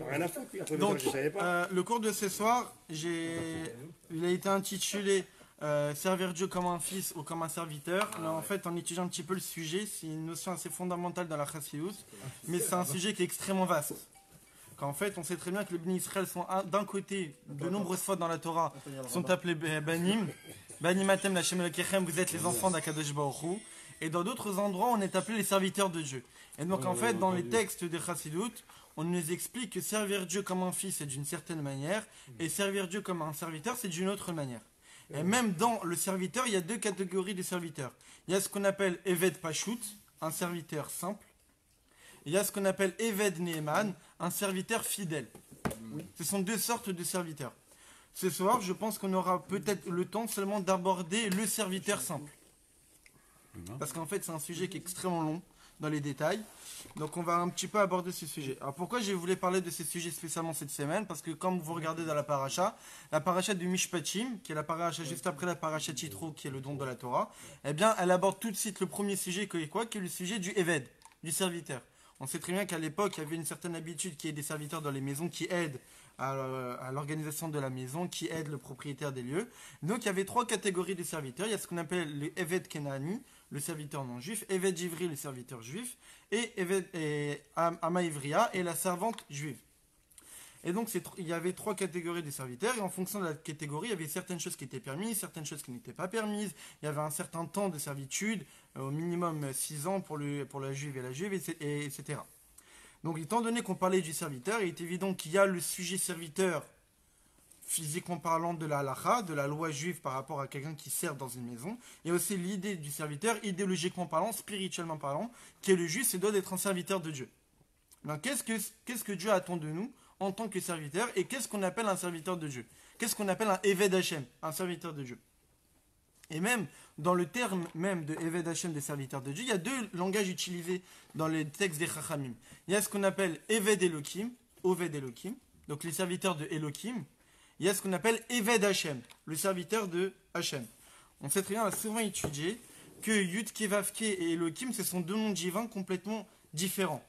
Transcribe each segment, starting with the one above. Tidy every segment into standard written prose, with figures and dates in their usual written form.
Rien à foutre, après Donc, je savais pas. le cours de ce soir, il a été intitulé Servir Dieu comme un fils ou comme un serviteur. Mais en fait, en étudiant un petit peu le sujet, c'est une notion assez fondamentale dans la Chassidut, mais c'est un sujet qui est extrêmement vaste. Qu'en fait, on sait très bien que les bénis Israël sont d'un côté, de nombreuses fois dans la Torah, sont appelés Banim. Banim Atem Lachem Elokechem, vous êtes les enfants d'Akadosh Baruch Hu. Et dans d'autres endroits, on est appelés les serviteurs de Dieu. Et donc, en fait, dans les textes des Chassidut, on nous explique que servir Dieu comme un fils, c'est d'une certaine manière, et servir Dieu comme un serviteur, c'est d'une autre manière. Et même dans le serviteur, il y a deux catégories de serviteurs. Il y a ce qu'on appelle Eved Pashut, un serviteur simple. Il y a ce qu'on appelle Eved Neeman, un serviteur fidèle. Ce sont deux sortes de serviteurs. Ce soir, je pense qu'on aura peut-être le temps seulement d'aborder le serviteur simple. Parce qu'en fait, c'est un sujet qui est extrêmement long dans les détails. Donc, on va un petit peu aborder ce sujet. Alors, pourquoi je voulais parler de ce sujet spécialement cette semaine? Parce que, comme vous regardez dans la paracha du Mishpatim, qui est la paracha juste après la paracha Yitro, qui est le don de la Torah, eh bien, elle aborde tout de suite le premier sujet, qui est le sujet du Eved, du serviteur. On sait très bien qu'à l'époque, il y avait une certaine habitude qui est des serviteurs dans les maisons qui aident à l'organisation de la maison, qui aident le propriétaire des lieux. Donc, il y avait trois catégories de serviteurs. Il y a ce qu'on appelle le Eved Kenani, le serviteur non juif, Eved Ivri, le serviteur juif, et Ama Ivria, et la servante juive. Et donc, il y avait trois catégories de serviteurs, et en fonction de la catégorie, il y avait certaines choses qui étaient permises, certaines choses qui n'étaient pas permises. Il y avait un certain temps de servitude, au minimum 6 ans pour la juive et la juive, etc. Donc, étant donné qu'on parlait du serviteur, il est évident qu'il y a le sujet serviteur, physiquement parlant, de la halacha, de la loi juive par rapport à quelqu'un qui sert dans une maison. Il y a aussi l'idée du serviteur, idéologiquement parlant, spirituellement parlant, qui est le juif, c'est doit être un serviteur de Dieu. Donc, qu'est-ce que Dieu attend de nous en tant que serviteur, et qu'est-ce qu'on appelle un serviteur de Dieu? Qu'est-ce qu'on appelle un Eved Hashem, un serviteur de Dieu? Et même, dans le terme même de Eved Hashem, des serviteurs de Dieu, il y a deux langages utilisés dans les textes des Chachamim. Il y a ce qu'on appelle Eved Elohim, Oved Elohim, donc les serviteurs de Elohim. Il y a ce qu'on appelle Eved Hashem, le serviteur de Hashem. On sait très bien, on a souvent étudié que Yud Kevavke et Elohim, ce sont deux noms divins complètement différents.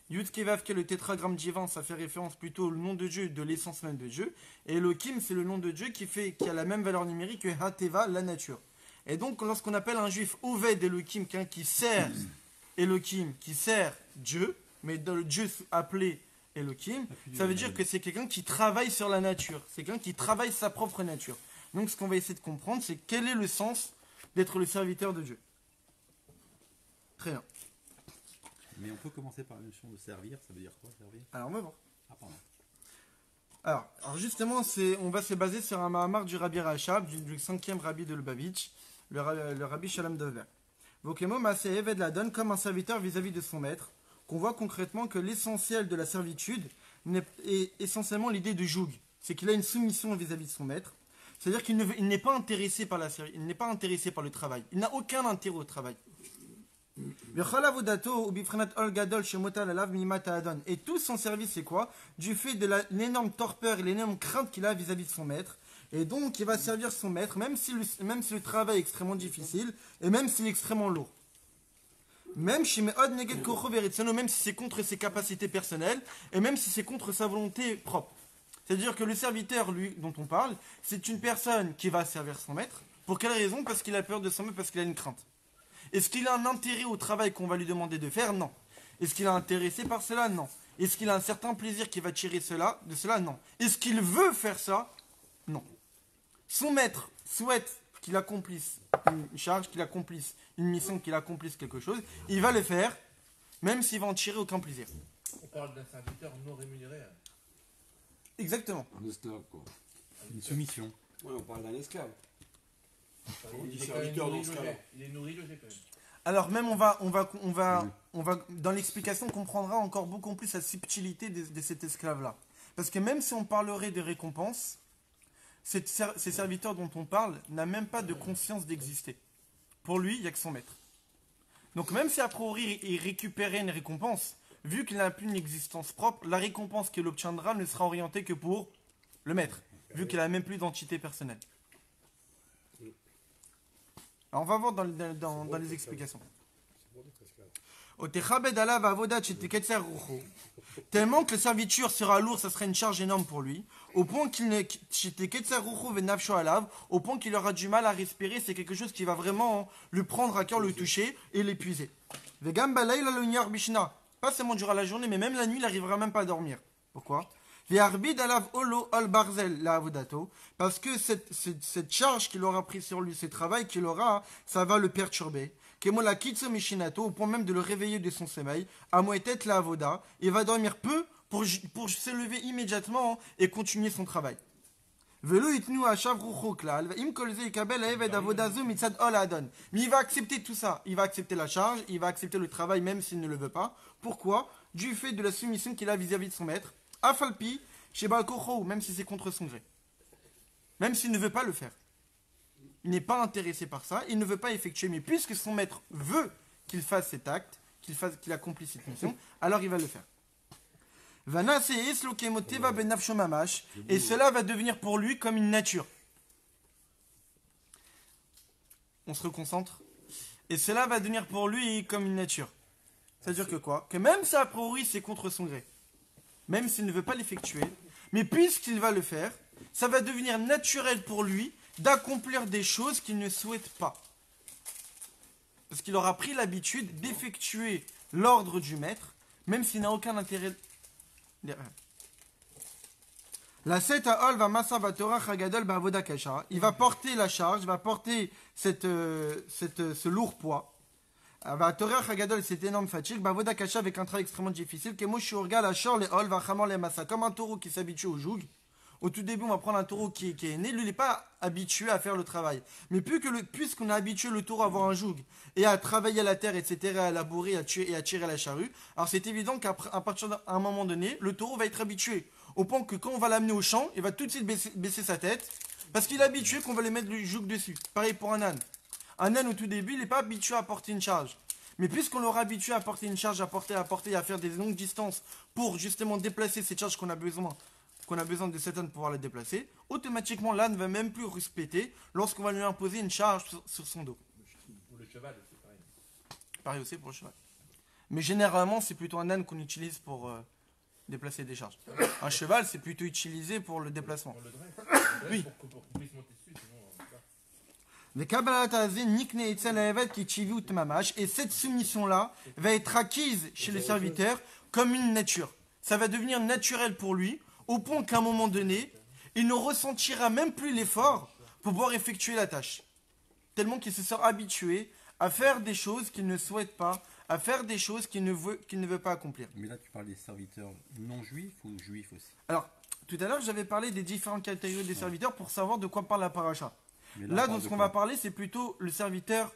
Yud Kevavke, le tétragramme divin, ça fait référence plutôt au nom de Dieu, de l'essence même de Dieu. Et Elohim, c'est le nom de Dieu qui a la même valeur numérique que Hateva, la nature. Et donc, lorsqu'on appelle un juif Oved Elohim, quelqu'un qui sert Elohim, qui sert Dieu, mais dans le Dieu appelé Elohim, ça veut dire que c'est quelqu'un qui travaille sur la nature. C'est quelqu'un qui travaille sa propre nature. Donc, ce qu'on va essayer de comprendre, c'est quel est le sens d'être le serviteur de Dieu. Très bien. Mais on peut commencer par la notion de servir, ça veut dire quoi, servir? Alors, on va voir. Ah, pardon. Alors justement, on va se baser sur un mahamar du Rabbi Rachab, du 5e Rabbi de Lubavitch, le Rabbi Shalom Dover. Vokemo Masé Eved la donne comme un serviteur vis-à-vis de son maître, qu'on voit concrètement que l'essentiel de la servitude est essentiellement l'idée de joug. C'est qu'il a une soumission vis-à-vis de son maître. C'est-à-dire qu'il n'est pas intéressé par il n'est pas intéressé par le travail. Il n'a aucun intérêt au travail. Et tout son service, c'est quoi? Du fait de l'énorme torpeur et l'énorme crainte qu'il a vis-à-vis de son maître. Et donc, il va servir son maître, même si le travail est extrêmement difficile, et même s'il est extrêmement lourd. Même si c'est contre ses capacités personnelles, et même si c'est contre sa volonté propre. C'est-à-dire que le serviteur, lui, dont on parle, c'est une personne qui va servir son maître. Pour quelle raison? Parce qu'il a peur de son maître, parce qu'il a une crainte. Est-ce qu'il a un intérêt au travail qu'on va lui demander de faire? Non. Est-ce qu'il est intéressé par cela? Non. Est-ce qu'il a un certain plaisir qui va tirer de cela? Non. Est-ce qu'il veut faire ça? Non. Son maître souhaite qu'il accomplisse une charge, qu'il accomplisse une mission, qu'il accomplisse quelque chose. Il va le faire, même s'il va en tirer aucun plaisir. On parle d'un serviteur non rémunéré. Exactement. Un esclave, quoi. Une soumission. Ouais, on parle d'un esclave. Il est serviteur dans ce cas-là. Il est nourri logé quand même. Alors même on va dans l'explication, on comprendra encore beaucoup plus la subtilité de cet esclave-là. Parce que même si on parlerait de récompense, ces serviteurs dont on parle n'a même pas de conscience d'exister. Pour lui, il n'y a que son maître. Donc même si a priori il récupérait une récompense, vu qu'il n'a plus une existence propre, la récompense qu'il obtiendra ne sera orientée que pour le maître, vu qu'il n'a même plus d'entité personnelle. Alors on va voir dans les explications. Otechabed alav avodat sheteketzer rucho. Tellement que la serviture sera lourde, ça sera une charge énorme pour lui, au point qu'il ne sheteketzer rucho venafsho alav, au point qu'il aura du mal à respirer, c'est quelque chose qui va vraiment lui prendre à cœur, le toucher et l'épuiser. Vegam balayla lo nyar bishna. Pas seulement durant la journée, mais même la nuit, il n'arrivera même pas à dormir. Pourquoi? Parce que cette charge qu'il aura pris sur lui, ce travail qu'il aura, ça va le perturber. Au point même de le réveiller de son sommeil. La avoda, il va dormir peu pour se lever immédiatement et continuer son travail. Mais il va accepter tout ça. Il va accepter la charge, il va accepter le travail même s'il ne le veut pas. Pourquoi? Du fait de la soumission qu'il a vis-à-vis de son maître. Afalpi, chez Balkocho, même si c'est contre son gré. Même s'il ne veut pas le faire. Il n'est pas intéressé par ça, il ne veut pas effectuer. Mais puisque son maître veut qu'il fasse cet acte, qu'il accomplisse cette mission, alors il va le faire. Et cela va devenir pour lui comme une nature. On se reconcentre. Et cela va devenir pour lui comme une nature. C'est-à-dire que quoi? Que même si a priori c'est contre son gré, même s'il ne veut pas l'effectuer, mais puisqu'il va le faire, ça va devenir naturel pour lui d'accomplir des choses qu'il ne souhaite pas. Parce qu'il aura pris l'habitude d'effectuer l'ordre du maître, même s'il n'a aucun intérêt. La seta va massa va torah chagadol ba'avoda kasha. Il va porter la charge, il va porter ce lourd poids. Va torah chagadol, cette énorme fatigue, ba'avoda kasha avec un travail extrêmement difficile. Kemo shurga la shor le ol va chamor le massa. Comme un taureau qui s'habitue au joug. Au tout début, on va prendre un taureau qui est né. Lui, il n'est pas habitué à faire le travail. Mais puisqu'on a habitué le taureau à avoir un joug et à travailler à la terre, etc., à labourer, à tirer la charrue, alors c'est évident qu'à partir d'un moment donné, le taureau va être habitué. Au point que quand on va l'amener au champ, il va tout de suite baisser sa tête parce qu'il est habitué qu'on va lui mettre le joug dessus. Pareil pour un âne. Un âne, au tout début, il n'est pas habitué à porter une charge. Mais puisqu'on l'aura habitué à porter une charge, à porter, à faire des longues distances pour justement déplacer cette charge qu'on a besoin de cet âne pour pouvoir la déplacer, automatiquement l'âne va même plus respecter lorsqu'on va lui imposer une charge sur son dos. Ou le cheval, c'est pareil. Pareil aussi pour le cheval. Mais généralement, c'est plutôt un âne qu'on utilise pour déplacer des charges. Un cheval, c'est plutôt utilisé pour le déplacement. On le dresse. Oui. Pour qu'on puisse monter dessus, sinon on va. Et cette soumission-là va être acquise chez le serviteur comme une nature. Ça va devenir naturel pour lui, au point qu'à un moment donné, il ne ressentira même plus l'effort pour pouvoir effectuer la tâche. Tellement qu'il se sera habitué à faire des choses qu'il ne souhaite pas, à faire des choses qu'il ne veut pas accomplir. Mais là, tu parles des serviteurs non juifs ou juifs aussi? Alors, tout à l'heure, j'avais parlé des différentes catégories des serviteurs pour savoir de quoi parle la paracha. Mais Là, on dans parle ce de qu'on quoi? va parler, c'est plutôt le serviteur,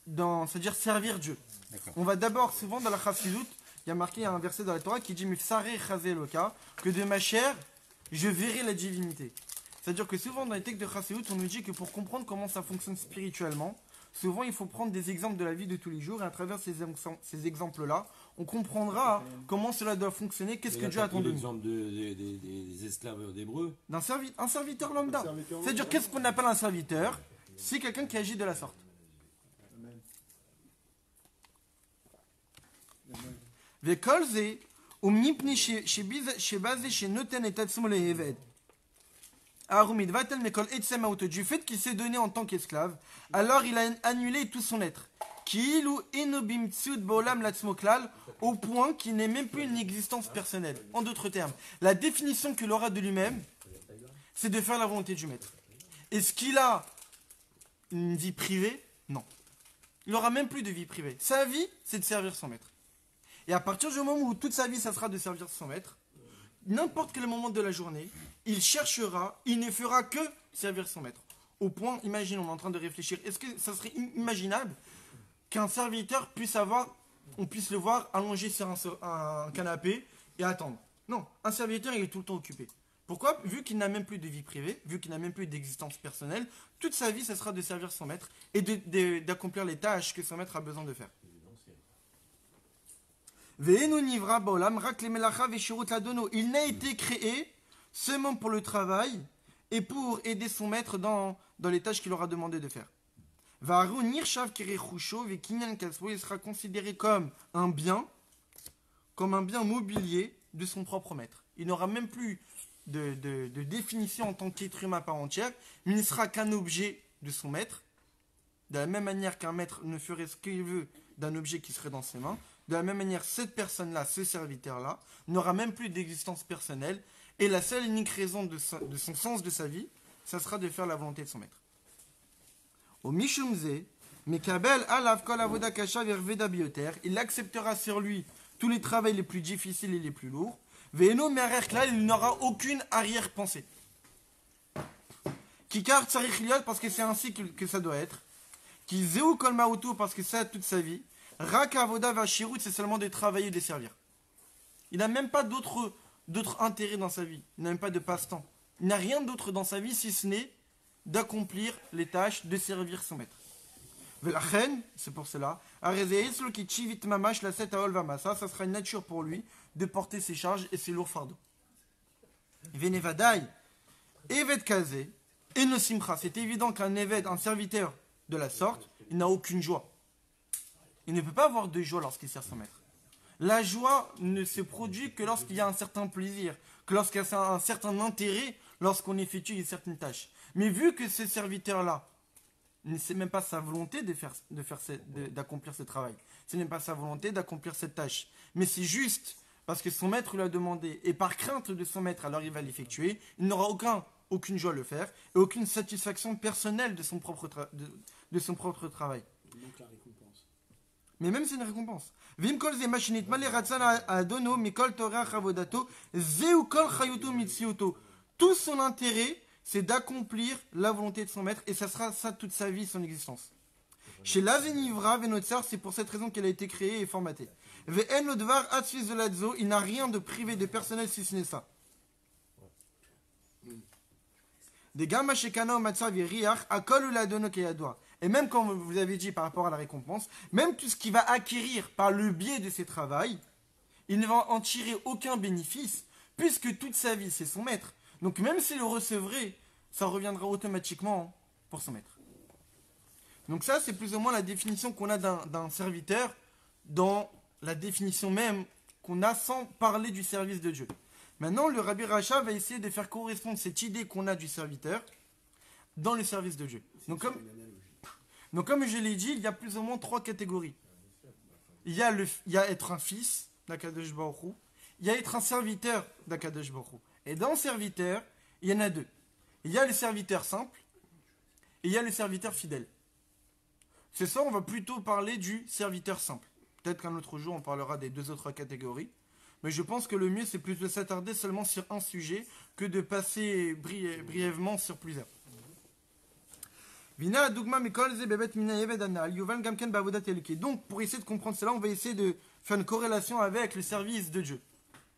c'est-à-dire servir Dieu. D'accord. On va d'abord, souvent dans la Chassidut, il y a marqué un verset dans la Torah qui dit Mifsare chazé loka, que de ma chair, je verrai la divinité. C'est-à-dire que souvent dans les textes de Chassidut, on nous dit que pour comprendre comment ça fonctionne spirituellement, souvent il faut prendre des exemples de la vie de tous les jours et à travers ces exemples-là, on comprendra comment cela doit fonctionner, qu'est-ce que Dieu attend de nous. L'exemple des esclaves d'Hébreux. Un serviteur lambda. C'est-à-dire qu'est-ce qu'on appelle un serviteur? C'est quelqu'un qui agit de la sorte. וכל זה הוא מפני שבזה שנותן את עצמו לעבד. Du fait qu'il s'est donné en tant qu'esclave, alors il a annulé tout son être. Au point qu'il n'est même plus une existence personnelle. En d'autres termes, la définition qu'il aura de lui-même, c'est de faire la volonté du maître. Est-ce qu'il a une vie privée? Non. Il n'aura même plus de vie privée. Sa vie, c'est de servir son maître. Et à partir du moment où toute sa vie, ça sera de servir son maître, n'importe quel moment de la journée, il cherchera, il ne fera que servir son maître. Au point, imaginons, on est en train de réfléchir, est-ce que ça serait imaginable qu'un serviteur on puisse le voir allongé sur un canapé et attendre? Non, un serviteur, il est tout le temps occupé. Pourquoi? Vu qu'il n'a même plus de vie privée, vu qu'il n'a même plus d'existence personnelle, toute sa vie, ça sera de servir son maître et d'accomplir les tâches que son maître a besoin de faire. Il n'a été créé seulement pour le travail et pour aider son maître dans les tâches qu'il aura demandé de faire. Vaharu Nirshav Kerechusho Vekinyan Kaspo, il sera considéré comme un bien mobilier de son propre maître. Il n'aura même plus de définition en tant qu'être humain à part entière, mais il ne sera qu'un objet de son maître, de la même manière qu'un maître ne ferait ce qu'il veut d'un objet qui serait dans ses mains. De la même manière, cette personne-là, ce serviteur-là, n'aura même plus d'existence personnelle, et la seule et unique raison de son sens de sa vie, ça sera de faire la volonté de son maître. Au Mishumze, Mekabel alav kol avoda kasha verveda bioter, il acceptera sur lui tous les travaux les plus difficiles et les plus lourds. Ve'eno merer klal, il n'aura aucune arrière-pensée. Kikar tsarich liot, parce que c'est ainsi que ça doit être. Ki zeu kol maoto, parce que ça toute sa vie. Rak avoda vashirut, c'est seulement de travailler et de servir. Il n'a même pas d'autre intérêt dans sa vie. Il n'a même pas de passe-temps. Il n'a rien d'autre dans sa vie si ce n'est d'accomplir les tâches, de servir son maître. Velachen, c'est pour cela, ça sera une nature pour lui de porter ses charges et ses lourds fardeaux. Venevadai, Eved Kaze, et no simcha, c'est évident qu'un Eved, un serviteur de la sorte, il n'a aucune joie. Il ne peut pas avoir de joie lorsqu'il sert son maître. La joie ne se produit que lorsqu'il y a un certain plaisir, que lorsqu'il y a un certain intérêt, lorsqu'on effectue une certaine tâche. Mais vu que ce serviteur-là ne sait même pas sa volonté d'accomplir ce travail, ce n'est pas sa volonté d'accomplir cette tâche, mais c'est juste parce que son maître lui a demandé, et par crainte de son maître, alors il va l'effectuer, il n'aura aucune joie à le faire, et aucune satisfaction personnelle de son propre travail. Donc la récompense. Mais même c'est une récompense. Tout son intérêt, c'est d'accomplir la volonté de son maître, et ça sera ça toute sa vie, son existence. Chez Lazenivra, Venotsar, c'est pour cette raison qu'elle a été créée et formatée. Il n'a rien de privé, de personnel si ce n'est ça. Et même comme vous avez dit par rapport à la récompense, même tout ce qu'il va acquérir par le biais de ses travaux, il ne va en tirer aucun bénéfice, puisque toute sa vie c'est son maître. Donc même s'il le recevrait, ça reviendra automatiquement pour son maître. Donc ça c'est plus ou moins la définition qu'on a d'un serviteur, dans la définition même qu'on a sans parler du service de Dieu. Maintenant, le Rabbi Racha va essayer de faire correspondre cette idée qu'on a du serviteur dans le service de Dieu. Donc comme je l'ai dit, il y a plus ou moins 3 catégories. Il y a être un fils d'Akadosh Baruch Hu, il y a être un serviteur d'Akadosh Baruch Hu. Et dans le serviteur, il y en a 2. Il y a le serviteur simple et il y a le serviteur fidèle. Ce soir, on va plutôt parler du serviteur simple. Peut-être qu'un autre jour, on parlera des 2 autres catégories. Mais je pense que le mieux, c'est plus de s'attarder seulement sur un sujet que de passer brièvement sur plusieurs. Donc, pour essayer de comprendre cela, on va essayer de faire une corrélation avec le service de Dieu.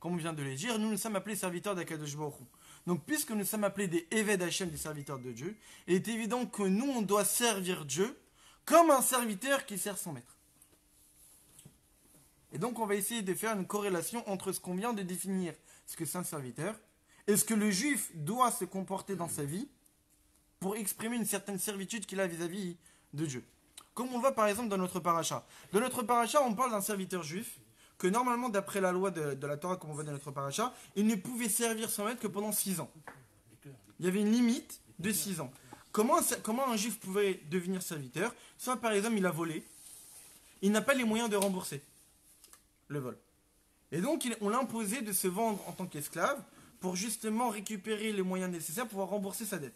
Comme on vient de le dire, nous sommes appelés serviteurs d'Akadosh Baruch Hu. Donc, puisque nous sommes appelés des Eved Hashem, des serviteurs de Dieu, il est évident que nous, on doit servir Dieu comme un serviteur qui sert son maître. Et donc, on va essayer de faire une corrélation entre ce qu'on vient de définir, ce que c'est un serviteur, et ce que le juif doit se comporter dans sa vie pour exprimer une certaine servitude qu'il a vis-à-vis de Dieu. Comme on le voit par exemple dans notre paracha. Dans notre paracha, on parle d'un serviteur juif que normalement, d'après la loi de la Torah, comme on voit dans notre paracha, il ne pouvait servir son maître que pendant 6 ans. Il y avait une limite de 6 ans. Comment un juif pouvait devenir serviteur? Soit par exemple, il a volé, il n'a pas les moyens de rembourser le vol. Et donc, on l'a imposé de se vendre en tant qu'esclave pour justement récupérer les moyens nécessaires pour pouvoir rembourser sa dette.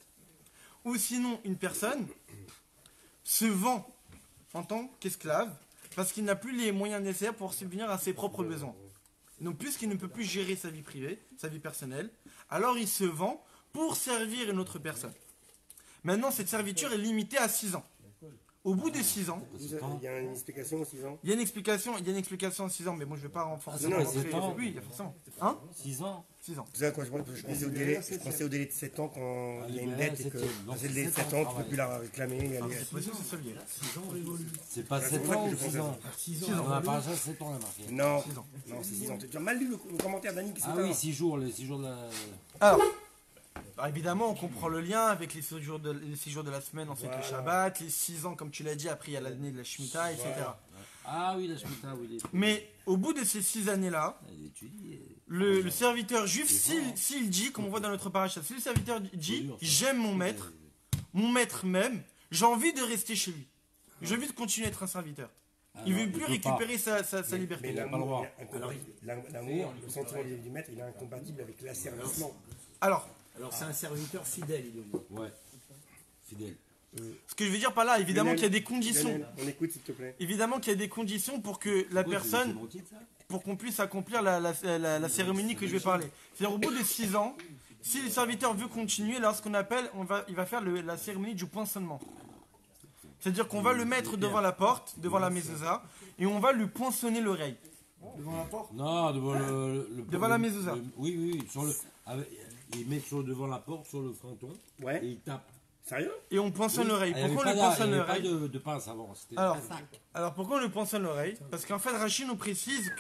Ou sinon, une personne se vend en tant qu'esclave parce qu'il n'a plus les moyens nécessaires pour subvenir à ses propres besoins. Donc, puisqu'il ne peut plus gérer sa vie privée, sa vie personnelle, alors il se vend pour servir une autre personne. Maintenant, cette serviture est limitée à 6 ans. Au bout de 6 ans, Il y a une explication aux 6 ans. il y a une explication en 6 ans, mais moi je ne vais pas renforcer. Non, rentrer- c'est ans. Oui, il y a forcément. Hein 6 ans. 6 ans. Vous savez quoi, je pensais au délai de 7 ans quand il y a une dette et que Donc, c'est le délai de 7 7 ans, ans, tu ne peux plus la réclamer. C'est possible, c'est ça lié. C'est pas c'est 7 pour ça ans que ou je 6 pensais ans. 6 ans. On a pas ça, 7 ans là marqué. Non, 6 ans. non, c'est 6 ans. Tu as mal lu le commentaire d'Annie qui Ah oui, 6 jours, les 6 jours de la. Alors, Bah, évidemment, on comprend le lien avec les 6 jours de la semaine, ensuite le Voilà. Shabbat, les 6 ans, comme tu l'as dit, après il y a l'année de la Shemitah, etc. Voilà. Ah oui, la Shemitah, oui. Mais au bout de ces 6 années-là, Il étudie. le serviteur juif, s'il dit, comme on voit dans notre paracha, si le serviteur dit « J'aime mon maître même, j'ai envie de rester chez lui. J'ai envie de continuer à être un serviteur. » Il ne veut plus récupérer sa liberté. Mais pas le droit. l'amour, le sentiment du maître, il est incompatible avec l'asservissement. Alors, C'est un serviteur fidèle, il dit. Ouais. Fidèle. ce que je veux dire par là, évidemment Lionel, qu'il y a des conditions. Lionel, on écoute s'il te plaît. Évidemment qu'il y a des conditions pour que la personne, pour qu'on puisse accomplir la cérémonie que je vais parler. C'est-à-dire au bout de 6 ans, si le serviteur veut continuer, là, ce qu'on appelle, il va faire la cérémonie du poinçonnement. C'est-à-dire qu'on va le mettre devant la porte, devant la mezouza, et on va lui poinçonner l'oreille. Devant la porte. Non, devant Devant la mezouza. Oui, il met devant la porte, sur le fronton, et Ouais. il tape. Sérieux? Et on poinçonne l'oreille. Il y avait Pourquoi on pas lui poinçonne il y avait l'oreille pas de pince avant. C'était Alors pourquoi on lui poinçonne l'oreille? Parce qu'en fait, Rachid nous précise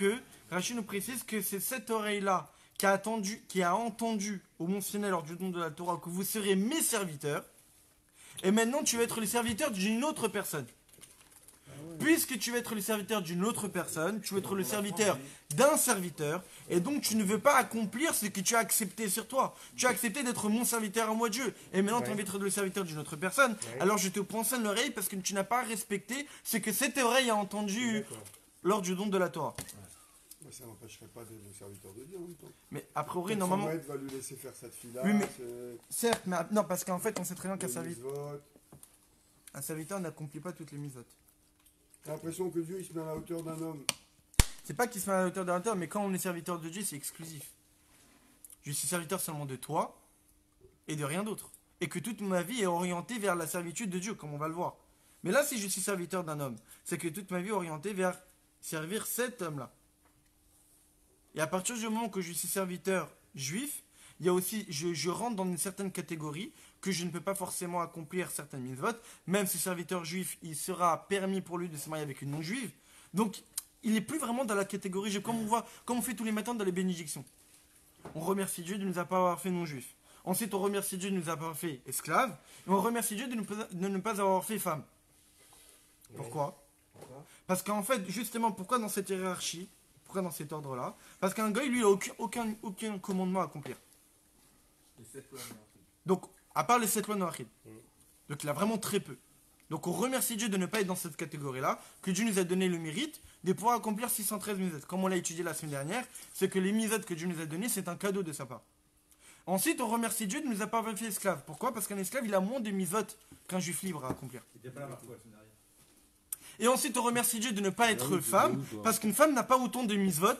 que c'est cette oreille-là qui a entendu au Mont Sinaï lors du don de la Torah que vous serez mes serviteurs. Et maintenant, tu vas être le serviteur d'une autre personne. Puisque tu vas être le serviteur d'une autre personne, tu vas être le serviteur d'un serviteur, et donc tu ne veux pas accomplir ce que tu as accepté sur toi. Tu as accepté d'être mon serviteur à moi Dieu, et maintenant tu as envie d'être le serviteur d'une autre personne. Alors je te poinçonne l'oreille parce que tu n'as pas respecté ce que cette oreille a entendu lors du don de la Torah. Mais ça n'empêcherait pas d'être le serviteur de Dieu en même temps. Mais a priori, Son normalement, maître va lui laisser faire cette fille-là. Oui, mais- certes, mais non, parce qu'en fait, on sait très bien qu'un vote. serviteur n'accomplit pas toutes les misotes. T'as l'impression que Dieu il se met à la hauteur d'un homme. C'est pas qu'il se met à la hauteur d'un hauteur, mais quand on est serviteur de Dieu, c'est exclusif. Je suis serviteur seulement de toi et de rien d'autre. Et que toute ma vie est orientée vers la servitude de Dieu, comme on va le voir. Mais là, si je suis serviteur d'un homme, c'est que toute ma vie est orientée vers servir cet homme-là. Et à partir du moment que je suis serviteur juif, il y a aussi, je rentre dans une certaine catégorie que je ne peux pas forcément accomplir certaines mitzvot. Même si serviteur juif, il sera permis pour lui de se marier avec une non-juive. Donc, il n'est plus vraiment dans la catégorie juive, comme on fait tous les matins dans les bénédictions. On remercie Dieu de ne nous avoir fait non-juifs. Ensuite, on remercie Dieu de nous avoir fait esclaves. Et on remercie Dieu de ne pas avoir fait femmes. Pourquoi? Parce qu'en fait, justement, pourquoi dans cette hiérarchie? Pourquoi dans cet ordre-là? Parce qu'un gars, lui, il n'a aucun commandement à accomplir. Donc, à part les 7 lois Noachid. Donc, il a vraiment très peu. Donc, on remercie Dieu de ne pas être dans cette catégorie-là, que Dieu nous a donné le mérite de pouvoir accomplir 613 mitzvot. Comme on l'a étudié la semaine dernière, c'est que les mitzvot que Dieu nous a donnés, c'est un cadeau de sa part. Ensuite, on remercie Dieu de ne nous avoir pas fait esclaves. Pourquoi? Parce qu'un esclave, il a moins de mitzvot qu'un juif libre à accomplir. Et ensuite, on remercie Dieu de ne pas être femme, parce qu'une femme n'a pas autant de mitzvot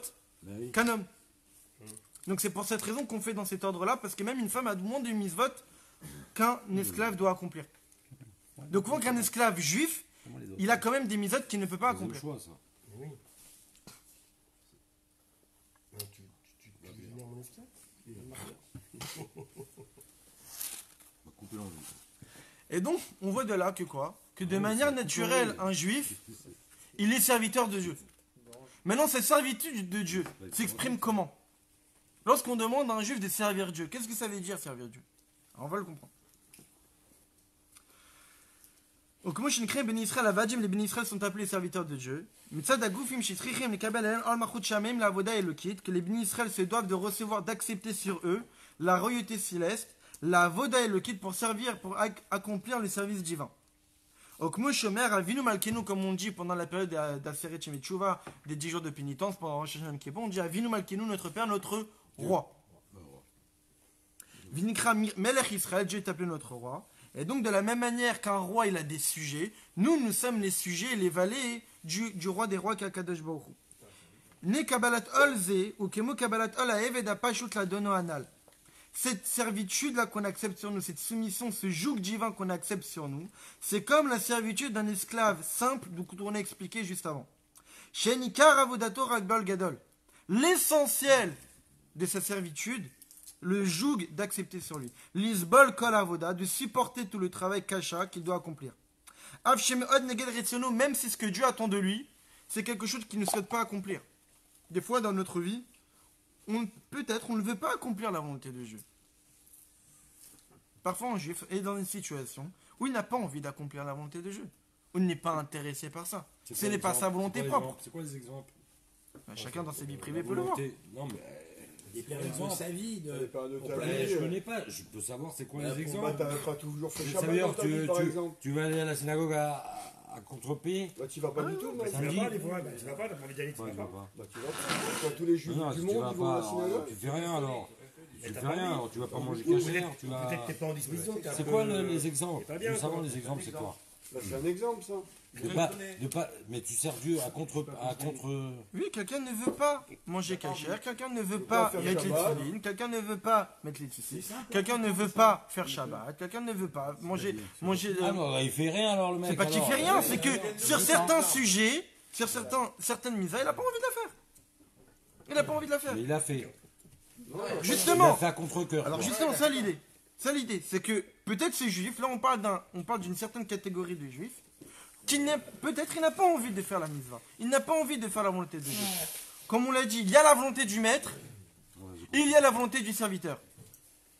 qu'un homme. Donc c'est pour cette raison qu'on fait dans cet ordre-là, parce que même une femme a moins de mitzvot qu'un esclave doit accomplir. Donc voit qu'un esclave juif, il a quand même des mitzvot qu'il ne peut pas accomplir. choix, ça. Oui. Tu veux devenir mon esclave? Couper l'envie. Et donc, on voit de là que quoi? Que de manière naturelle, un juif, il est serviteur de Dieu. Maintenant, cette servitude de Dieu s'exprime comment? Lorsqu'on demande à un juif de servir Dieu, qu'est-ce que ça veut dire servir Dieu? Alors, on va le comprendre. Donc, comme je crée Ben Israël, les Ben Israël sont appelés serviteurs de Dieu. Que les Ben Israël se doivent de recevoir, d'accepter sur eux la royauté céleste, la voda et le kit pour servir, pour accomplir le service divin. Comme on dit pendant la période d'Aseret Shemitchouva, des 10 jours de pénitence, pendant Rosh Hashanah Kippur, on dit Avinu Malkenu, notre Père, notre roi. Vinikra Melech Israël, Dieu est appelé notre roi. Et donc, de la même manière qu'un roi, il a des sujets, nous sommes les sujets et les valets du roi des rois qui est Kadosh Baruch Hu. Ne Kabbalat Ol Ze, ou Kemo Kabbalat Ol Haeved Apashut la Dono Anal. Cette servitude-là qu'on accepte sur nous, cette soumission, ce joug divin qu'on accepte sur nous, c'est comme la servitude d'un esclave simple, donc on a expliqué juste avant. Shenikar Avodato Ragbal Gadol. L'essentiel de sa servitude, le joug d'accepter sur lui. Lisbol Kol Avoda, de supporter tout le travail kasha qu'il doit accomplir. Avshem Od Neged Retsiono, même si ce que Dieu attend de lui, c'est quelque chose qu'il ne souhaite pas accomplir. Des fois dans notre vie, peut-être on ne veut pas accomplir la volonté de Dieu. parfois un juif est dans une situation où il n'a pas envie d'accomplir la volonté de Dieu. Ou il n'est pas intéressé par ça. Ce n'est pas sa volonté propre. C'est quoi les exemples? Chacun dans ses vies privées peut le voir. Non, mais. Des périodes de sa vie, Les périodes de pour ta planer, vie, Je connais pas, je peux savoir c'est quoi les Bah, exemples. t'as pas toujours fait Ça veut Shabbat dire dans ta que vie, par exemple. tu vas aller à la synagogue à contre-pied. Bah, tu vas pas du tout, moi. Tu vas Samedi. pas des fois, bah, tu vas pas, t'as pas envie d'y aller, tu Ouais, vas je vois pas. pas. Bah, tu vas pas. Quand tous les juifs Non, du si tu monde vas ils vont à la pas, synagogue. tu fais rien alors. Tu t'as fais pas rien, envie. alors tu vas pas manger Ou cachère, tu vas. Peut-être que t'es pas en disposition. t'es un C'est peu- quoi les exemples? C'est pas Je bien, veux savoir quoi. les exemples, c'est quoi? Bah, c'est un exemple, ça. De pas, mais tu sers Dieu à contre. Oui, quelqu'un ne veut pas manger cachère, quelqu'un ne veut pas pas faire mettre les Shabbat. tefilines, quelqu'un ne veut pas mettre les tissus, quelqu'un ne veut pas faire Shabbat, quelqu'un ne veut pas manger. Ah non, il fait rien alors le mec. C'est pas qu'il alors. fait rien, c'est que sur certains sujets, sur certaines mises, il n'a pas envie de la faire. Il n'a pas envie de la faire. Mais il a fait. Il a Justement, fait à contre-cœur. alors quoi. justement, ça l'idée. Ça l'idée, c'est que peut-être ces juifs, là on parle d'une certaine catégorie de juifs, peut-être il n'a pas envie de faire la mitzvah. Il n'a pas envie de faire la volonté de Dieu. Comme on l'a dit, il y a la volonté du maître, et il y a la volonté du serviteur.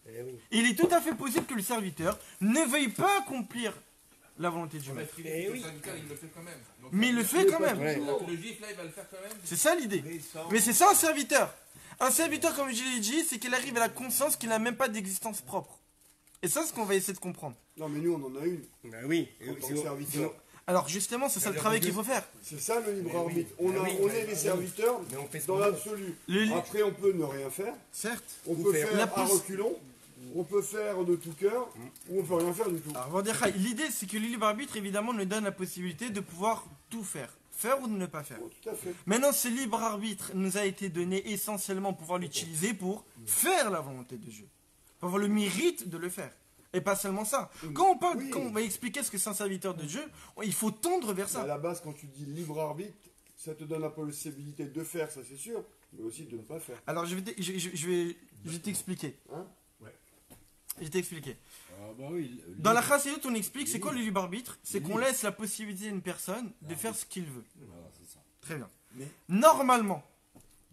Eh oui. Il est tout à fait possible que le serviteur ne veuille pas accomplir la volonté du Parce maître. qu'il Eh est oui. syndical, il le fait quand même. Donc, Mais il le fait quand même. donc le juif là, il va le faire quand même. C'est ça l'idée. Mais c'est ça un serviteur. Un serviteur, comme je l'ai dit, c'est qu'il arrive à la conscience qu'il n'a même pas d'existence propre. Et ça, c'est ce qu'on va essayer de comprendre. Non, mais nous, on en a une. Bah oui. En tant que serviteur. Alors justement, c'est ça le travail qu'il faut faire. C'est ça le libre Mais oui. arbitre. Mais oui, On mais est les oui. serviteurs Mais on fait ce dans qu'on veut. l'absolu. Le- Après, on peut ne rien faire. Certes. On Ou peut faire. faire La à pousse- reculons. On peut faire de tout cœur. Ou on peut rien faire du tout. Alors, on va dire, l'idée, c'est que le libre arbitre, évidemment, nous donne la possibilité de pouvoir tout faire. Faire ou ne pas faire. Oh, tout à fait. Maintenant, ce libre arbitre nous a été donné essentiellement pour pouvoir l'utiliser pour faire la volonté de Dieu. Pour avoir le mérite de le faire. Et pas seulement ça. Quand on parle, Oui. quand on va expliquer ce que c'est un serviteur de Dieu, il faut tendre vers À ça. la base, quand tu dis libre arbitre, ça te donne la possibilité de faire, ça c'est sûr, mais aussi de ne pas faire. Alors, je vais t'expliquer. Hein Je vais t'expliquer. Ah bah oui. Dans la Chassidut, on explique c'est quoi le libre arbitre. C'est qu'on laisse la possibilité à une personne de faire ce qu'il veut. Voilà, c'est ça. Très bien. Mais- Normalement,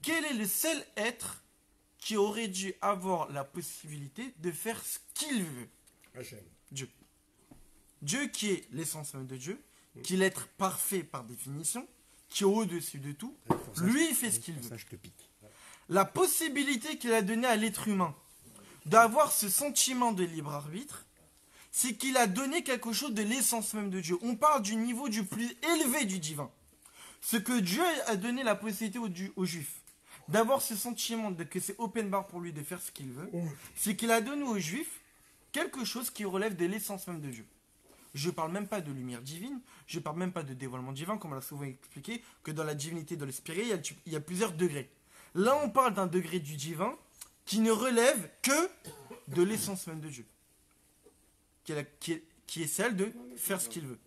quel est le seul être qui aurait dû avoir la possibilité de faire ce qu'il veut? Hachem. Dieu. Dieu qui est l'essence même de Dieu, qui est l'être parfait par définition, qui est au-dessus de tout, lui il fait ce qu'il veut. Ça, je te pique. La possibilité qu'il a donnée à l'être humain d'avoir ce sentiment de libre arbitre, c'est qu'il a donné quelque chose de l'essence même de Dieu. On parle du niveau du plus élevé du divin. Ce que Dieu a donné la possibilité aux Juifs d'avoir ce sentiment de que c'est open bar pour lui de faire ce qu'il veut, c'est qu'il a donné aux Juifs quelque chose qui relève de l'essence même de Dieu. Je ne parle même pas de lumière divine, je ne parle même pas de dévoilement divin, comme on l'a souvent expliqué, que dans la divinité, dans le spirit, il y a plusieurs degrés. Là, on parle d'un degré du divin qui ne relève que de l'essence même de Dieu, qui est celle de faire ce qu'il veut.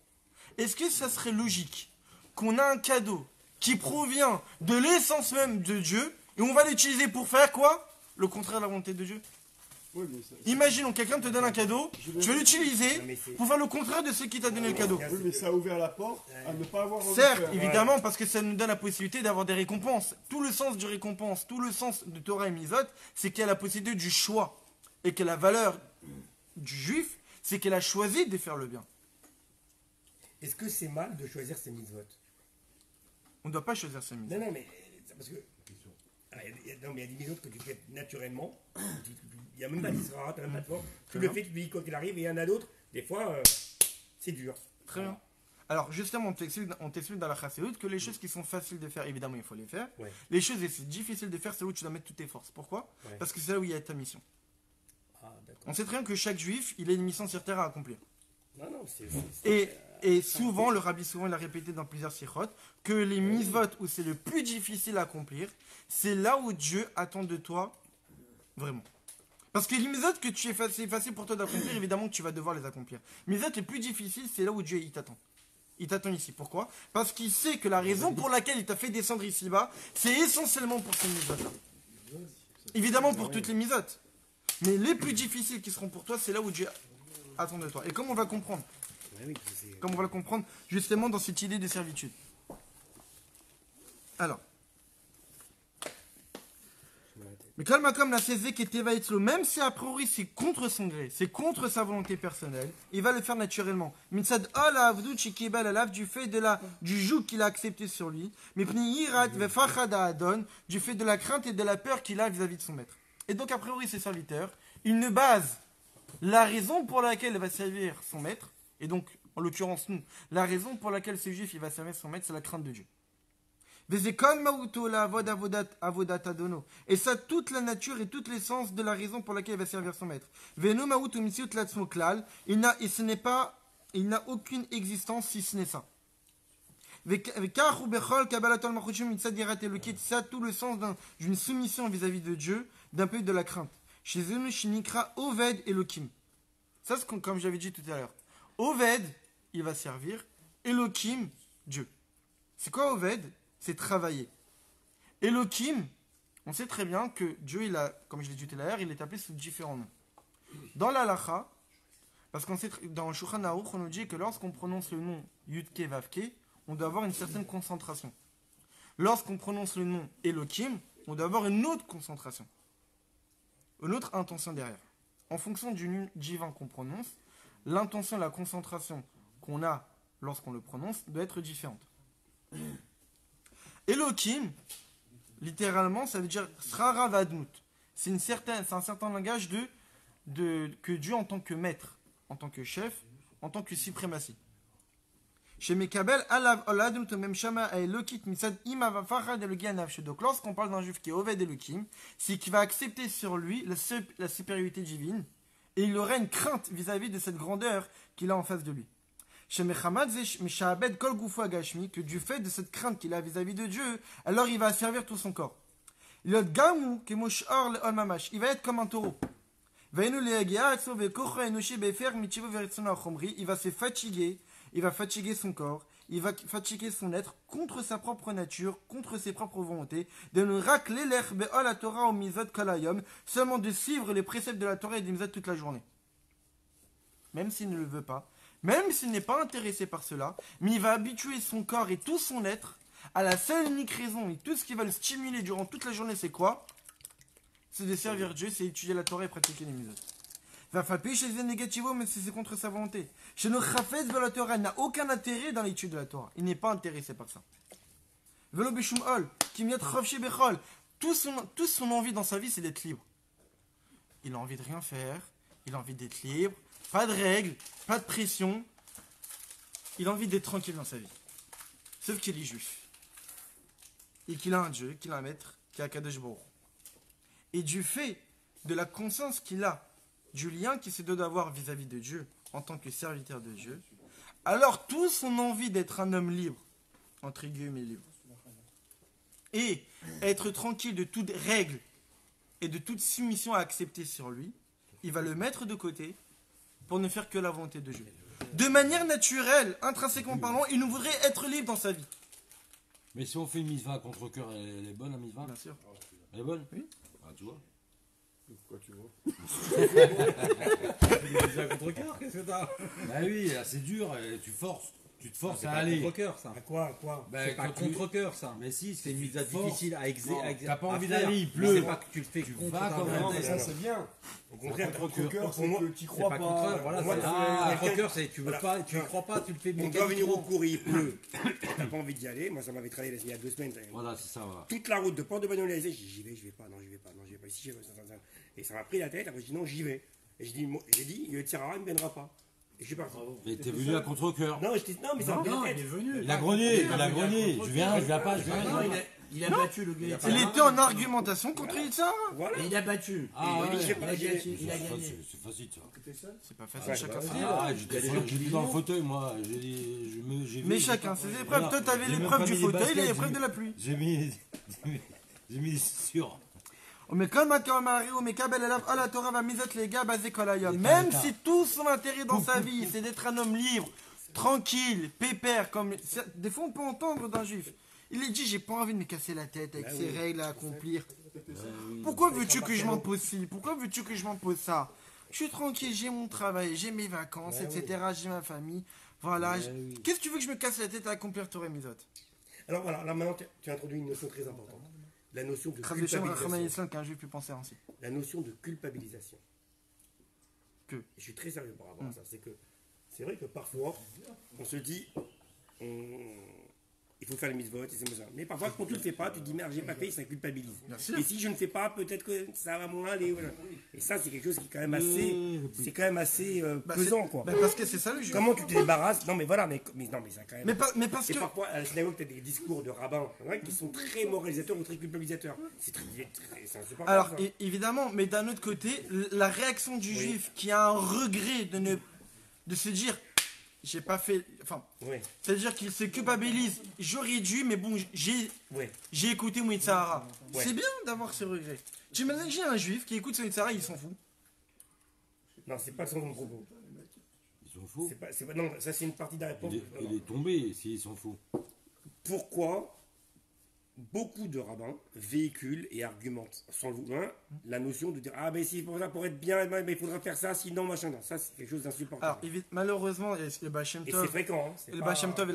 Est-ce que ça serait logique qu'on a un cadeau qui provient de l'essence même de Dieu et on va l'utiliser pour faire quoi? Le contraire de la volonté de Dieu. Oui, mais ça, Imaginons, quelqu'un te donne un cadeau, tu vas l'utiliser Non, mais c'est- pour faire le contraire de ce qui t'a donné le cadeau. oui, mais ça a ouvert la porte à ne pas avoir envie de Certes, faire. évidemment, parce que ça nous donne la possibilité d'avoir des récompenses. Tout le sens du récompense, tout le sens de Torah et Misot, c'est qu'il y a la possibilité du choix. Et que la valeur du juif, c'est qu'elle a choisi de faire le bien. Est-ce que c'est mal de choisir ses mitzvot? On ne doit pas choisir sa mise. Non, non, mais c'est parce que. Ah, non, mais il y a des mitzvot que tu fais naturellement. Il n'y a même pas d'Isra, tu n'as même pas de force. Tu le fais, tu te dis quoi qu'il arrive, et il y en a d'autres, des fois, c'est dur. Très bien. Alors justement, on t'explique dans la Chassidut que les choses qui sont faciles de faire, évidemment, il faut les faire. Ouais. Les choses qui sont difficiles de faire, c'est là où tu dois mettre toutes tes forces. Pourquoi? Ouais. Parce que c'est là où il y a ta mission. Ah, d'accord. On sait très bien que chaque juif, il a une mission sur terre à accomplir. Non, non, c'est. Et souvent, le rabbi souvent il a répété dans plusieurs sikhot, que les mitzvot où c'est le plus difficile à accomplir, c'est là où Dieu attend de toi vraiment. Parce que les mitzvot que tu es facile pour toi d'accomplir, évidemment que tu vas devoir les accomplir. Les mitzvot les plus difficiles, c'est là où Dieu il t'attend. Il t'attend ici. Pourquoi? Parce qu'il sait que la raison pour laquelle il t'a fait descendre ici-bas, c'est essentiellement pour ces mitzvot-là. Évidemment pour toutes les mitzvot. Mais les plus difficiles qui seront pour toi, c'est là où Dieu attend de toi. Et comme on va comprendre? Comme on va le comprendre justement dans cette idée de servitude. Alors, Mais comme la CZ qui était vaïtzlo, même si a priori c'est contre son gré, c'est contre sa volonté personnelle, il va le faire naturellement. Mitzad ala avdut shikibal alav du fait du joug qu'il a accepté sur lui, mais pni irat vefachad adon du fait de la crainte et de la peur qu'il a vis-à-vis de son maître. Et donc a priori ses serviteurs, il ne base la raison pour laquelle il va servir son maître, et donc en l'occurrence nous, la raison pour laquelle ce juif il va servir son maître, c'est la crainte de Dieu. Et ça, toute la nature et toute l'essence de la raison pour laquelle il va servir son maître. Il n'a aucune existence si ce n'est ça. Ça, tout le sens d'une soumission vis-à-vis de Dieu, d'un peu de la crainte. Chez eux, Shinikra Oved Elohim. Ça, c'est comme j'avais dit tout à l'heure. Oved, il va servir. Elohim, Dieu. C'est quoi Oved? C'est travailler. Elohim, on sait très bien que Dieu, il a, comme je l'ai dit tout à l'heure, il est appelé sous différents noms. Dans l'Alacha, parce qu'on sait, dans Shulchan Aruch, on nous dit que lorsqu'on prononce le nom Yudke Vavke, on doit avoir une certaine concentration. Lorsqu'on prononce le nom Elohim, on doit avoir une autre concentration. Une autre intention derrière. En fonction du nom divin qu'on prononce, l'intention, la concentration qu'on a lorsqu'on le prononce doit être différente. Elohim, littéralement, ça veut dire Srara Vadmut. C'est un certain langage que Dieu en tant que maître, en tant que chef, en tant que suprématie. Chez Mekabel, donc lorsqu'on parle d'un juif qui est Oved Elohim, c'est qu'il va accepter sur lui la supériorité divine et il aura une crainte vis-à-vis de cette grandeur qu'il a en face de lui. Que du fait de cette crainte qu'il a vis-à-vis de Dieu, alors il va servir tout son corps. Il va être comme un taureau. Il va se fatiguer, il va fatiguer son corps, il va fatiguer son être contre sa propre nature, contre ses propres volontés, de ne racler la Torah au mizot kalayom, seulement de suivre les préceptes de la Torah et des mizot toute la journée. Même s'il ne le veut pas, même s'il n'est pas intéressé par cela, mais il va habituer son corps et tout son être à la seule unique raison, et tout ce qui va le stimuler durant toute la journée, c'est quoi? C'est de servir Dieu, c'est étudier la Torah et pratiquer les mitzvot. Va frapper chez les négativos, mais c'est contre sa volonté. Chez nos chafetz de la Torah, il n'a aucun intérêt dans l'étude de la Torah. Il n'est pas intéressé par ça. Velo beshum ol, kimyat chavshi bechol. Toute son envie dans sa vie, c'est d'être libre. Il a envie de rien faire, il a envie d'être libre, pas de règles, pas de pression. Il a envie d'être tranquille dans sa vie. Sauf qu'il est juif. Et qu'il a un Dieu, qu'il a un maître, qui a Kadosh Baruch. Et du fait de la conscience qu'il a, du lien qu'il se doit d'avoir vis-à-vis de Dieu, en tant que serviteur de Dieu, alors toute son envie d'être un homme libre, entre guillemets libre, et être tranquille de toute règle et de toute soumission à accepter sur lui, il va le mettre de côté pour ne faire que la volonté de Dieu. De manière naturelle, intrinsèquement parlant, il nous voudrait être libre dans sa vie. Mais si on fait une mitzvah à contre-cœur, elle est bonne la mitzvah? Bien sûr. Elle est bonne? Oui. Ah, tu vois. Pourquoi tu vois? Une mitzvah à contre-cœur, qu'est-ce que t'as? Bah oui, là, c'est dur, tu forces. Tu te forces C'est à pas aller. contre-cœur, ça. À quoi Bah, C'est pas quand tu- contre-cœur, ça. Mais si, C'est une mitzvah force. difficile à exécuter. T'as pas envie d'aller, il Mais pleut. c'est pas que tu le fais Tu contre vas ta quand même. volonté. Non, mais ça c'est bien. Au contraire, Contre-cœur, c'est pour moi, que tu C'est crois pas pas. contre-cœur, voilà. Moi, c'est- c'est- Contre-cœur, c'est tu veux Voilà. pas, tu y crois pas, tu le fais on doit venir au mécaniquement. cours, il pleut. T'as pas envie d'y aller. Moi, ça m'avait travaillé il y a 2 semaines. Voilà, c'est ça, voilà. Toute la route de Port de Bagnolet, j'y vais, je vais pas, non, j'y vais pas, non, j'y vais pas. Ici, j'y vais, ça. Et ça m'a pris la tête. Après, je dis non, j'y vais. Et j'ai dit, il ne tirera, il ne viendra pas. Et je suis parti. Mais t'es venu à contre-cœur. Non, mais ça m'a pris la tête. venu. Il a grogné, Je viens pas, je viens. Non, il a battu le gars. Il était en argumentation contre ça. Voilà. Et il a battu. Ah, Il dit, ouais. je sais pas, Il a gagné. j'ai- C'est facile, ça. C'est pas facile, Ouais, chacun bah, ses Ah, épreuves. j'étais dans le fauteuil, moi. J'ai Mais chacun ses épreuves. Voilà. Toi, t'avais J'ai même l'épreuve pas du mis les fauteuil et baskets, l'épreuve de la pluie. J'ai mis des chaussures. Même attends. si tout son intérêt dans sa vie, c'est d'être un homme libre, tranquille, pépère, comme des fois on peut entendre d'un juif. Il est dit, j'ai pas envie de me casser la tête avec ces règles à accomplir. Pourquoi veux-tu que je m'impose ci? Pourquoi veux-tu que je m'impose ça? Je suis tranquille, j'ai mon travail, j'ai mes vacances, etc. J'ai ma famille. Voilà. Qu'est-ce que tu veux que je me casse la tête à accomplir Torah Mizot? Alors voilà, là maintenant tu as introduit une notion très importante. la notion de Khav Hashem, Rachman culpabilisation. Islam, qu'un juif peut penser ainsi. La notion de culpabilisation. Que Je suis très sérieux par rapport à ça. C'est vrai que parfois, on se dit, il faut faire les mitzvot, et c'est ça. Mais parfois, quand tu ne le fais pas, tu te dis, merde, j'ai pas fait, ça culpabilise. sûr. Et si je ne fais pas, peut-être que ça va moins aller. Voilà. Et ça, c'est quelque chose qui est quand même assez, c'est quand même assez pesant, quoi. Bah, parce que c'est ça le juif. Comment tu te débarrasses? Non, mais voilà, mais non, mais ça quand même. Mais parce Et que. parfois, à la synagogue, tu as des discours de rabbins qui sont très moralisateurs ou très culpabilisateurs. C'est insupportable. Alors, ça. évidemment, mais d'un autre côté, la réaction du juif qui a un regret de se dire, j'ai pas fait. Enfin, Oui, c'est-à-dire qu'il se culpabilise. J'aurais dû, mais bon, oui. j'ai écouté mon Sahara. Ouais. C'est bien d'avoir ce regret. Tu imagines un juif qui écoute son Sahara, il s'en fout. Non, c'est pas le sens de mon propos. Ils s'en foutent. Non, ça, c'est une partie de la réponse. Il est tombé s'ils s'en foutent. Pourquoi beaucoup de rabbins véhiculent et argumentent sans le vouloir la notion de dire ah ben si pour ça pour être bien ben, il faudra faire ça sinon machin. Non, ça c'est quelque chose d'insupportable. Alors, malheureusement, le Baal Shem Et c'est Tov, fréquent. Hein, c'est le pas- Baal Shem Tov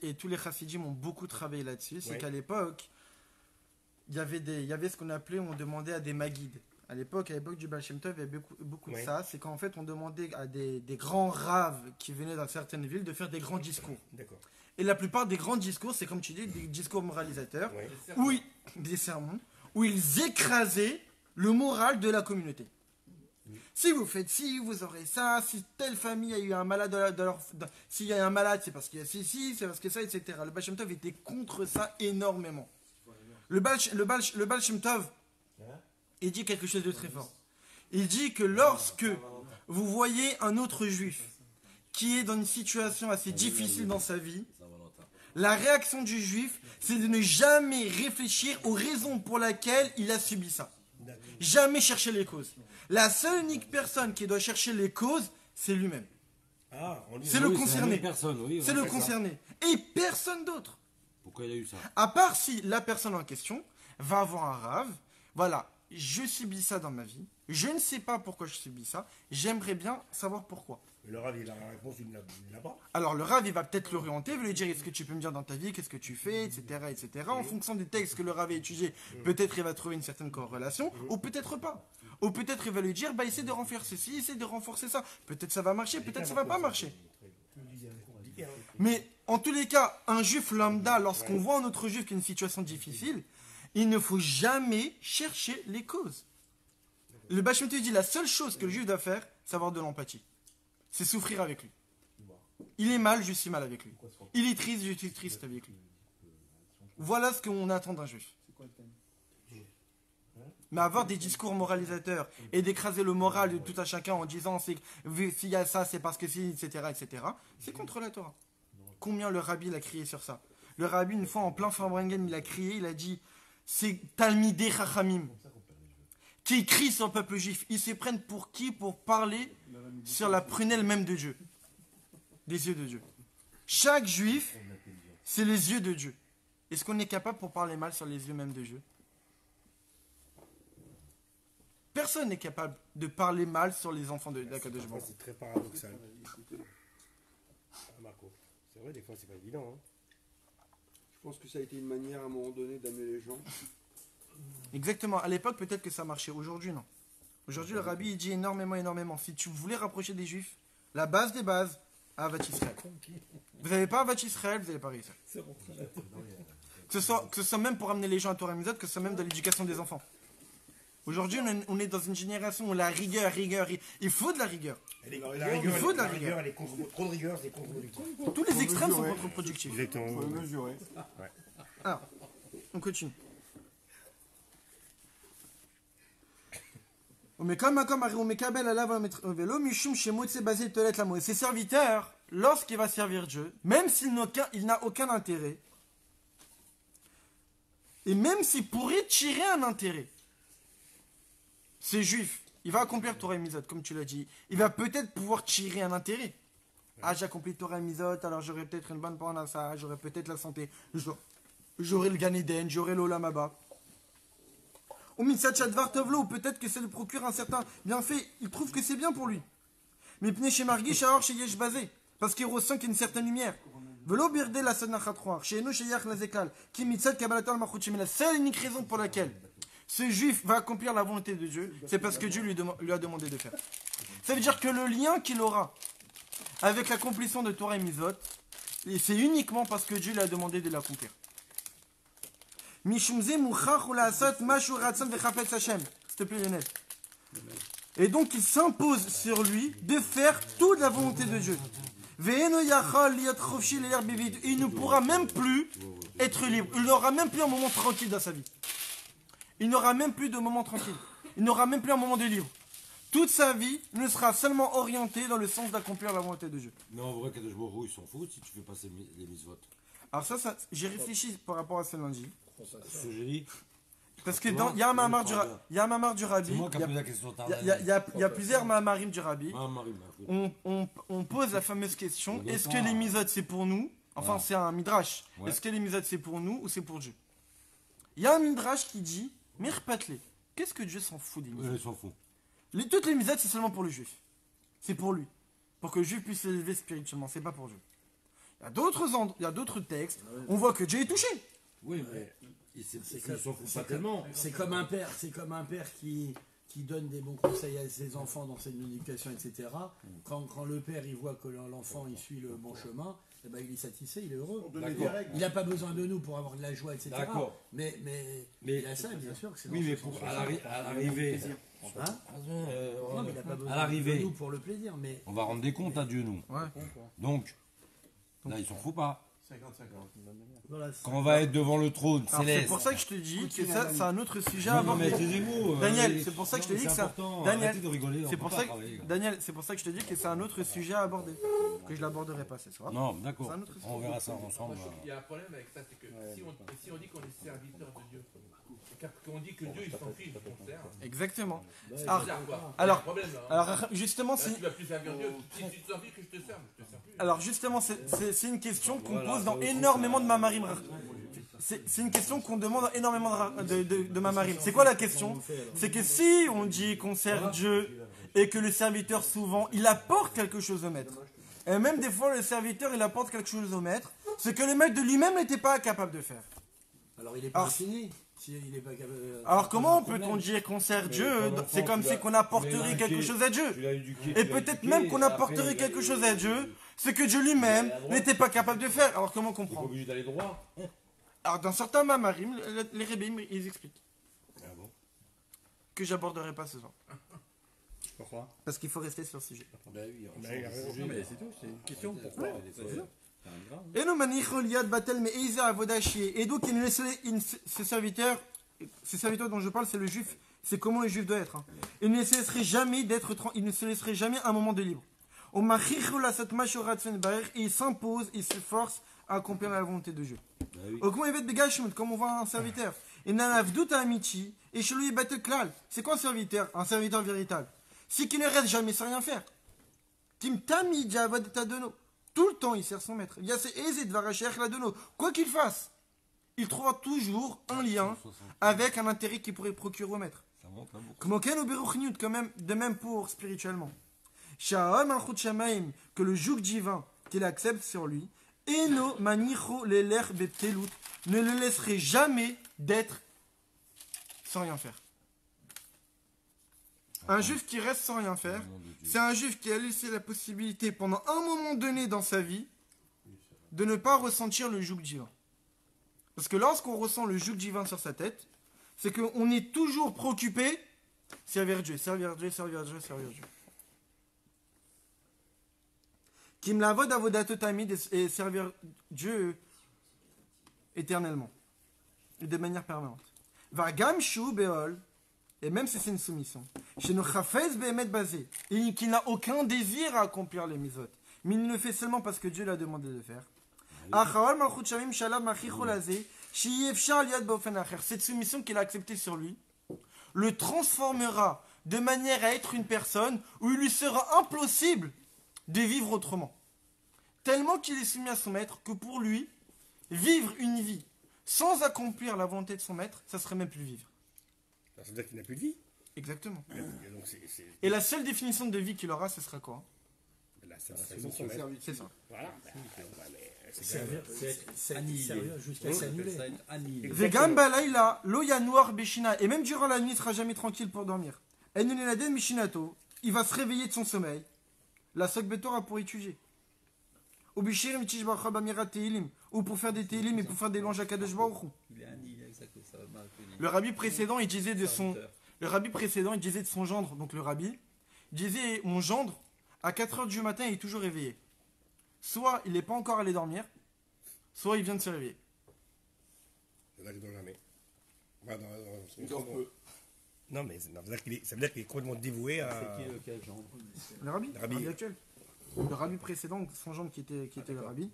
et tous les chassidim ont beaucoup travaillé là-dessus. C'est Ouais. qu'à l'époque, il y avait ce qu'on appelait, on demandait à des maguides. À l'époque du Baal Shem Tov, il y avait beaucoup de Ouais. ça. C'est qu'en fait, on demandait à des grands raves qui venaient dans certaines villes de faire des grands discours. D'accord. Et la plupart des grands discours, c'est comme tu dis, des discours moralisateurs, Ouais. des sermons, où ils écrasaient le moral de la communauté. Si vous faites ci, vous aurez ça. Si telle famille a eu un malade s'il y a un malade, c'est parce qu'il y a ci, c'est parce que ça, etc. Le Baal Shem Tov était contre ça énormément. Le Baal Shem Tov, il dit quelque chose de très fort. Il dit que lorsque vous voyez un autre juif qui est dans une situation assez difficile dans sa vie, la réaction du juif, c'est de ne jamais réfléchir aux raisons pour lesquelles il a subi ça. Jamais chercher les causes. La seule unique personne qui doit chercher les causes, c'est lui-même. Ah, on dit- C'est le Oui, concerné. la même personne, oui. C'est ouais. le concerné. Et personne d'autre. Pourquoi il a eu ça? À part si la personne en question va avoir un rave, voilà, je subis ça dans ma vie, je ne sais pas pourquoi je subis ça, j'aimerais bien savoir pourquoi. Le ravi, la réponse, il ne l'a pas. Alors le rave, il va peut-être l'orienter, il va lui dire est-ce que tu peux me dire dans ta vie, qu'est-ce que tu fais, etc. etc. En fonction des textes que le rave a étudiés, peut-être il va trouver une certaine corrélation, ou peut-être pas. Ou peut-être il va lui dire, bah essaie de renforcer ceci, essaie de renforcer ça. Peut-être ça va marcher, peut-être ça va pas marcher. Mais en tous les cas, un juif lambda, lorsqu'on voit un autre juif qui a une situation difficile, il ne faut jamais chercher les causes. Le Baal Shem Tov dit la seule chose que le juif doit faire, c'est avoir de l'empathie. C'est souffrir avec lui. Il est mal, je suis mal avec lui. Il est triste, je suis triste avec lui. Voilà ce qu'on attend d'un juif. Mais avoir des discours moralisateurs et d'écraser le moral de tout à chacun en disant s'il y a ça, c'est parce que si, etc., etc., c'est contre la Torah. Combien le rabbi l'a crié sur ça? Le rabbi, une fois en plein Farbrengen, il a crié, il a dit c'est Talmidei Chachamim qui crient sur le peuple juif. Ils se prennent pour qui? Pour parler sur la prunelle même de Dieu, des yeux de Dieu. Chaque juif, c'est les yeux de Dieu. Est-ce qu'on est capable pour parler mal sur les yeux même de Dieu? Personne n'est capable de parler mal sur les enfants d'Akadosh Baruch Hu. C'est très paradoxal. Ah, Marco, c'est vrai, des fois, c'est pas évident. Hein. Je pense que ça a été une manière à un moment donné d'amener les gens. Exactement. À l'époque, peut-être que ça marchait. Aujourd'hui, non. Aujourd'hui, le rabbi, il dit énormément. Si tu voulais rapprocher des juifs, la base des bases, Avat Israël. Vous n'avez pas Avat Israël, vous n'allez pas réussir. Que ce soit même pour amener les gens à Torah Mitzvot, que ce soit même dans l'éducation des enfants. Aujourd'hui, on est dans une génération où la rigueur, il faut de la rigueur. Il faut de la rigueur. Elle est trop de rigueur, c'est contre-productif. Tous les Faut extrêmes sont mesurer. contre-productifs. Exactement. Faut le mesurer. Alors, on continue. Ses serviteurs, lorsqu'il va servir Dieu, même s'il n'a aucun intérêt, et même s'il pourrait tirer un intérêt, c'est juif, il va accomplir Torah et Mizot, comme tu l'as dit, il va peut-être pouvoir tirer un intérêt. Ah, j'ai accompli Torah et Mizot, alors j'aurai peut-être une bonne parnassa, j'aurai peut-être la santé, j'aurai le Gan Eden, j'aurai l'Olam Haba. Ou peut-être que ça lui procure un certain bienfait, il trouve que c'est bien pour lui. Mais Pnei Shemargi, Shahor, Sheyesh Bazé, parce qu'il ressent qu'il y a une certaine lumière. Velo birde la sadnachat roach, chez nous, chez Yach Lazekal, qui mitzad kabalato al malchut shemina. La seule et unique raison pour laquelle ce juif va accomplir la volonté de Dieu, c'est parce que Dieu lui a demandé de faire. Ça veut dire que le lien qu'il aura avec l'accomplissement de Torah et Mitzvot, c'est uniquement parce que Dieu lui a demandé de l'accomplir. Mishum ze muchach u'la'asot mashu ratzon v'chafetz Hashem. S'il te plaît, Lionel. Et donc il s'impose sur lui de faire toute la volonté de Dieu. Ve'eno yachal liot chofshi le'er bevid. Il ne pourra même plus être libre. Il n'aura même plus un moment tranquille dans sa vie. Il n'aura même plus de moment tranquille. Il n'aura même plus un moment de libre. Toute sa vie ne sera seulement orientée dans le sens d'accomplir la volonté de Dieu. Mais en vrai, Kadosh Baruch Hu, il s'en fout si tu fais passer les mitzvot. Alors ça j'ai réfléchi par rapport à ce lundi. Ce que j'ai dit. Parce que il y a un mamar du Rabbi. C'est moi qui ai posé la question tard. Il y a plusieurs mamarim du Rabbi. Ah, Marie, ma faute. On pose la fameuse question, On est-ce que défend. les mitzvot c'est pour nous? Enfin, Ah. c'est un midrash. Ouais. Est-ce que les mitzvot c'est pour nous ou c'est pour Dieu? Il y a un midrash qui dit, Mirpatle, qu'est-ce que Dieu s'en fout des mitzvot? Il s'en fout. Toutes les mitzvot c'est seulement pour le juif. C'est pour lui. Pour que le juif puisse s'élever spirituellement, c'est pas pour Dieu. Il y a d'autres textes, on voit que Dieu est touché. Oui, mais il s'en fout pas C'est tellement. comme un père, qui donne des bons conseils à ses enfants dans son éducation, etc. Quand le père il voit que l'enfant il suit le bon chemin, eh ben, il est satisfait, il est heureux. Il n'a pas besoin de nous pour avoir de la joie, etc. D'accord. Mais il a ça, bien sûr. Que c'est Oui, dans mais son pour sens. à l'arrivée. Hein Non, mais il n'a pas besoin À l'arrivée. de nous pour le plaisir. Mais On va rendre des comptes à Dieu, nous. Ouais. Donc, là, il s'en fout pas. 50-50. voilà, Quand on va être devant le trône Alors, c'est céleste. pour ça que je te dis que ça c'est un autre sujet à Non, aborder. mais des mots. Daniel, c'est pour ça que je te dis que ça. important. Daniel, Arrêtez de rigoler. c'est on pour peut ça pas travailler, que, là. Daniel, c'est pour ça que je te dis que c'est un autre sujet à aborder. Que je l'aborderai pas ce soir. Non, d'accord. C'est un autre sujet. On verra ça ensemble. Moi, je trouve qu'il y a un problème avec ça, c'est que si on dit qu'on est serviteur de Dieu, qu'on dit que Dieu il s'en fiche qu'on sert, Exactement. c'est Alors, bizarre quoi. alors- Il y a un problème là. hein. Alors justement, Là, c'est tu vas plus servir Dieu. Si tu te sers que je te sers, je te sers plus. alors justement c'est une question qu'on Voilà, pose dans ça aussi, énormément de mamarim. C'est une question qu'on demande dans énormément de mamarim. C'est quoi la question? C'est que si on dit qu'on sert Dieu et que le serviteur souvent il apporte quelque chose au maître, et même des fois le serviteur il apporte quelque chose au maître, ce que le maître de lui-même n'était pas capable de faire. alors il est pas Alors- enseigné. Si il est pas capable. Alors comment peut-on dire qu'on sert Dieu? C'est comme si qu'on apporterait quelque chose à Dieu. Et peut-être même qu'on apporterait quelque chose à Dieu, ce que Dieu lui-même n'était pas capable de faire. Alors comment Pas comprendre? obligé d'aller droit. Alors dans certains mamarim, les rébim, ils expliquent Ah bon. que j'aborderai pas ce soir. Pourquoi Parce qu'il faut rester sur le sujet. Bah oui, on change de sujet, mais c'est tout, c'est une question. Pourquoi C'est un grave. Et nous manichol liad batel mais Eiza avodachier. Et donc ce serviteur dont je parle, c'est le juif. C'est comment le juif doit être. Hein. Il ne se laisserait jamais il ne se laisserait jamais un moment de libre. Au machichol la sat mashoratzen baer, et il s'impose, il s'efforce à accomplir la volonté de Dieu. oui. Au comment il va être begashmut, comme on voit un serviteur. Et nanavdut amici et chez lui batel klal. C'est quoi un serviteur? Un serviteur véritable. C'est qu'il ne reste jamais sans rien faire. Tim tami javad tadono. Tout le temps, il sert son maître. Il y a ces aisés de varachère la dono. Quoi qu'il fasse, il trouvera toujours un lien avec un intérêt qui pourrait procurer au maître. Ça monte là, beaucoup. Comment ken ou beruchniut, quand même, de même pour spirituellement. Sha'am al shamaim, que le joug divin qu'il accepte sur lui, eno manicho leler betelut, ne le laisserait jamais d'être sans rien faire. Un juif qui reste sans rien faire, c'est un juif qui a laissé la possibilité pendant un moment donné dans sa vie de ne pas ressentir le joug divin. Parce que lorsqu'on ressent le joug divin sur sa tête, c'est qu'on est toujours préoccupé servir Dieu, servir Dieu, servir Dieu, servir Dieu. Kim lavod avodatot tamid, et servir Dieu éternellement et de manière permanente. Va gamshu beol, et même si c'est une soumission, chez nos chafez behemet basé, et qui n'a aucun désir à accomplir les mitzvot, mais il le fait seulement parce que Dieu l'a demandé de le faire. Achawal malchut shamim shalav machichol hazeh, sheyefshar liad baofen acher. Cette soumission qu'il a acceptée sur lui le transformera de manière à être une personne où il lui sera impossible de vivre autrement. Tellement qu'il est soumis à son maître que pour lui, vivre une vie sans accomplir la volonté de son maître, ça serait même plus vivre. Ça veut dire qu'il n'a plus de vie. Exactement. Et donc Et la seule définition de vie qu'il aura, ce sera quoi? la raison de son maître. C'est ça. Voilà. Ouais, mais servir jusqu'à On s'annuler. appelle ça être annihilé. Vegam balayla, lo yanuar beshina. Et même durant la nuit, il ne sera jamais tranquille pour dormir. Enuneladen mishinato. Il va se réveiller de son sommeil. La sok betora pour étudier. Ou bishir mitish bacha bamirat teilim. Ou pour faire des teilim et pour faire des louanges à Kadosh Baruch Hu. Il est annihilé avec ça va mal connu. Le rabbi précédent, il disait de son gendre, donc le rabbi, il disait mon gendre, à 4h du matin, il est toujours réveillé. Soit il n'est pas encore allé dormir, soit il vient de se réveiller. C'est-à-dire qu'il dort jamais. Il dort peu. Non, mais ça veut dire qu'il est complètement dévoué à. C'est qui lequel, Jean? Le rabbi, Le rabbi. le rabbi actuel. Le rabbi précédent, son gendre qui était le rabbi,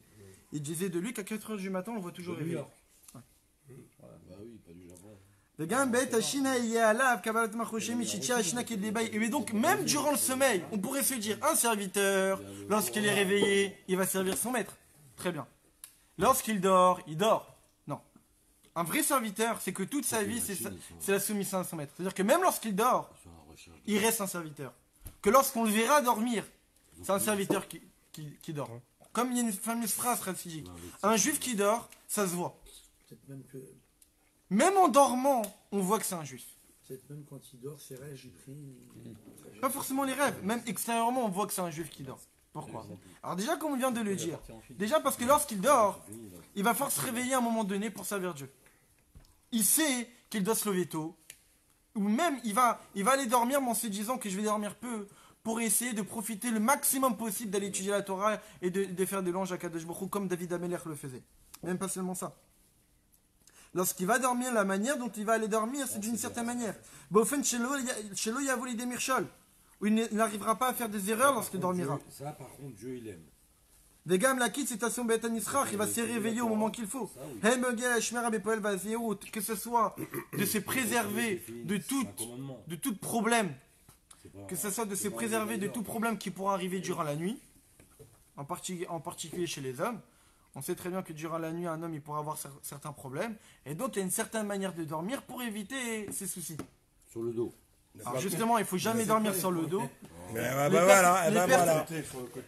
il disait de lui qu'à 4h du matin, on le voit toujours réveillé. Bah oui, pas du Japon. Et donc, même durant le sommeil, on pourrait se dire, un serviteur, lorsqu'il est réveillé, il va servir son maître. Très bien. Lorsqu'il dort, il dort. Non. Un vrai serviteur, c'est que toute sa vie, c'est la soumission à son maître. C'est-à-dire que même lorsqu'il dort, il reste un serviteur. Que lorsqu'on le verra dormir, c'est un serviteur qui dort. Comme il y a une fameuse phrase racidique. Un juif qui dort, ça se voit. Peut-être même que. Même en dormant, on voit que c'est un juif. Peut-être même quand il dort, ses rêves, il prie. Pas forcément les rêves, même extérieurement, on voit que c'est un juif qui dort. Pourquoi? Alors déjà, comme on vient de le dire, déjà parce que lorsqu'il dort, il va falloir se réveiller à un moment donné pour servir Dieu. Il sait qu'il doit se lever tôt, ou même il va aller dormir en se disant que je vais dormir peu, pour essayer de profiter le maximum possible d'aller étudier la Torah et de faire des louanges à Kadosh Baruch Hu comme David Amelech le faisait. Même pas seulement ça. Lorsqu'il va dormir, la manière dont il va aller dormir, c'est d'une certaine manière. Où il n'arrivera pas à faire des erreurs lorsqu'il dormira. Ça, par contre, Dieu, il aime. Vegam la quitte citation Beit Nisrach, il va se réveiller au moment qu'il faut. Que ce soit de se préserver de tout problème, que ce soit de se préserver de tout problème qui pourra arriver durant la nuit, en particulier chez les hommes. On sait très bien que durant la nuit, un homme il pourra avoir certains problèmes. Et donc, il y a une certaine manière de dormir pour éviter ces soucis. Sur le dos. Alors justement, il ne faut jamais dormir sur le dos. Voilà.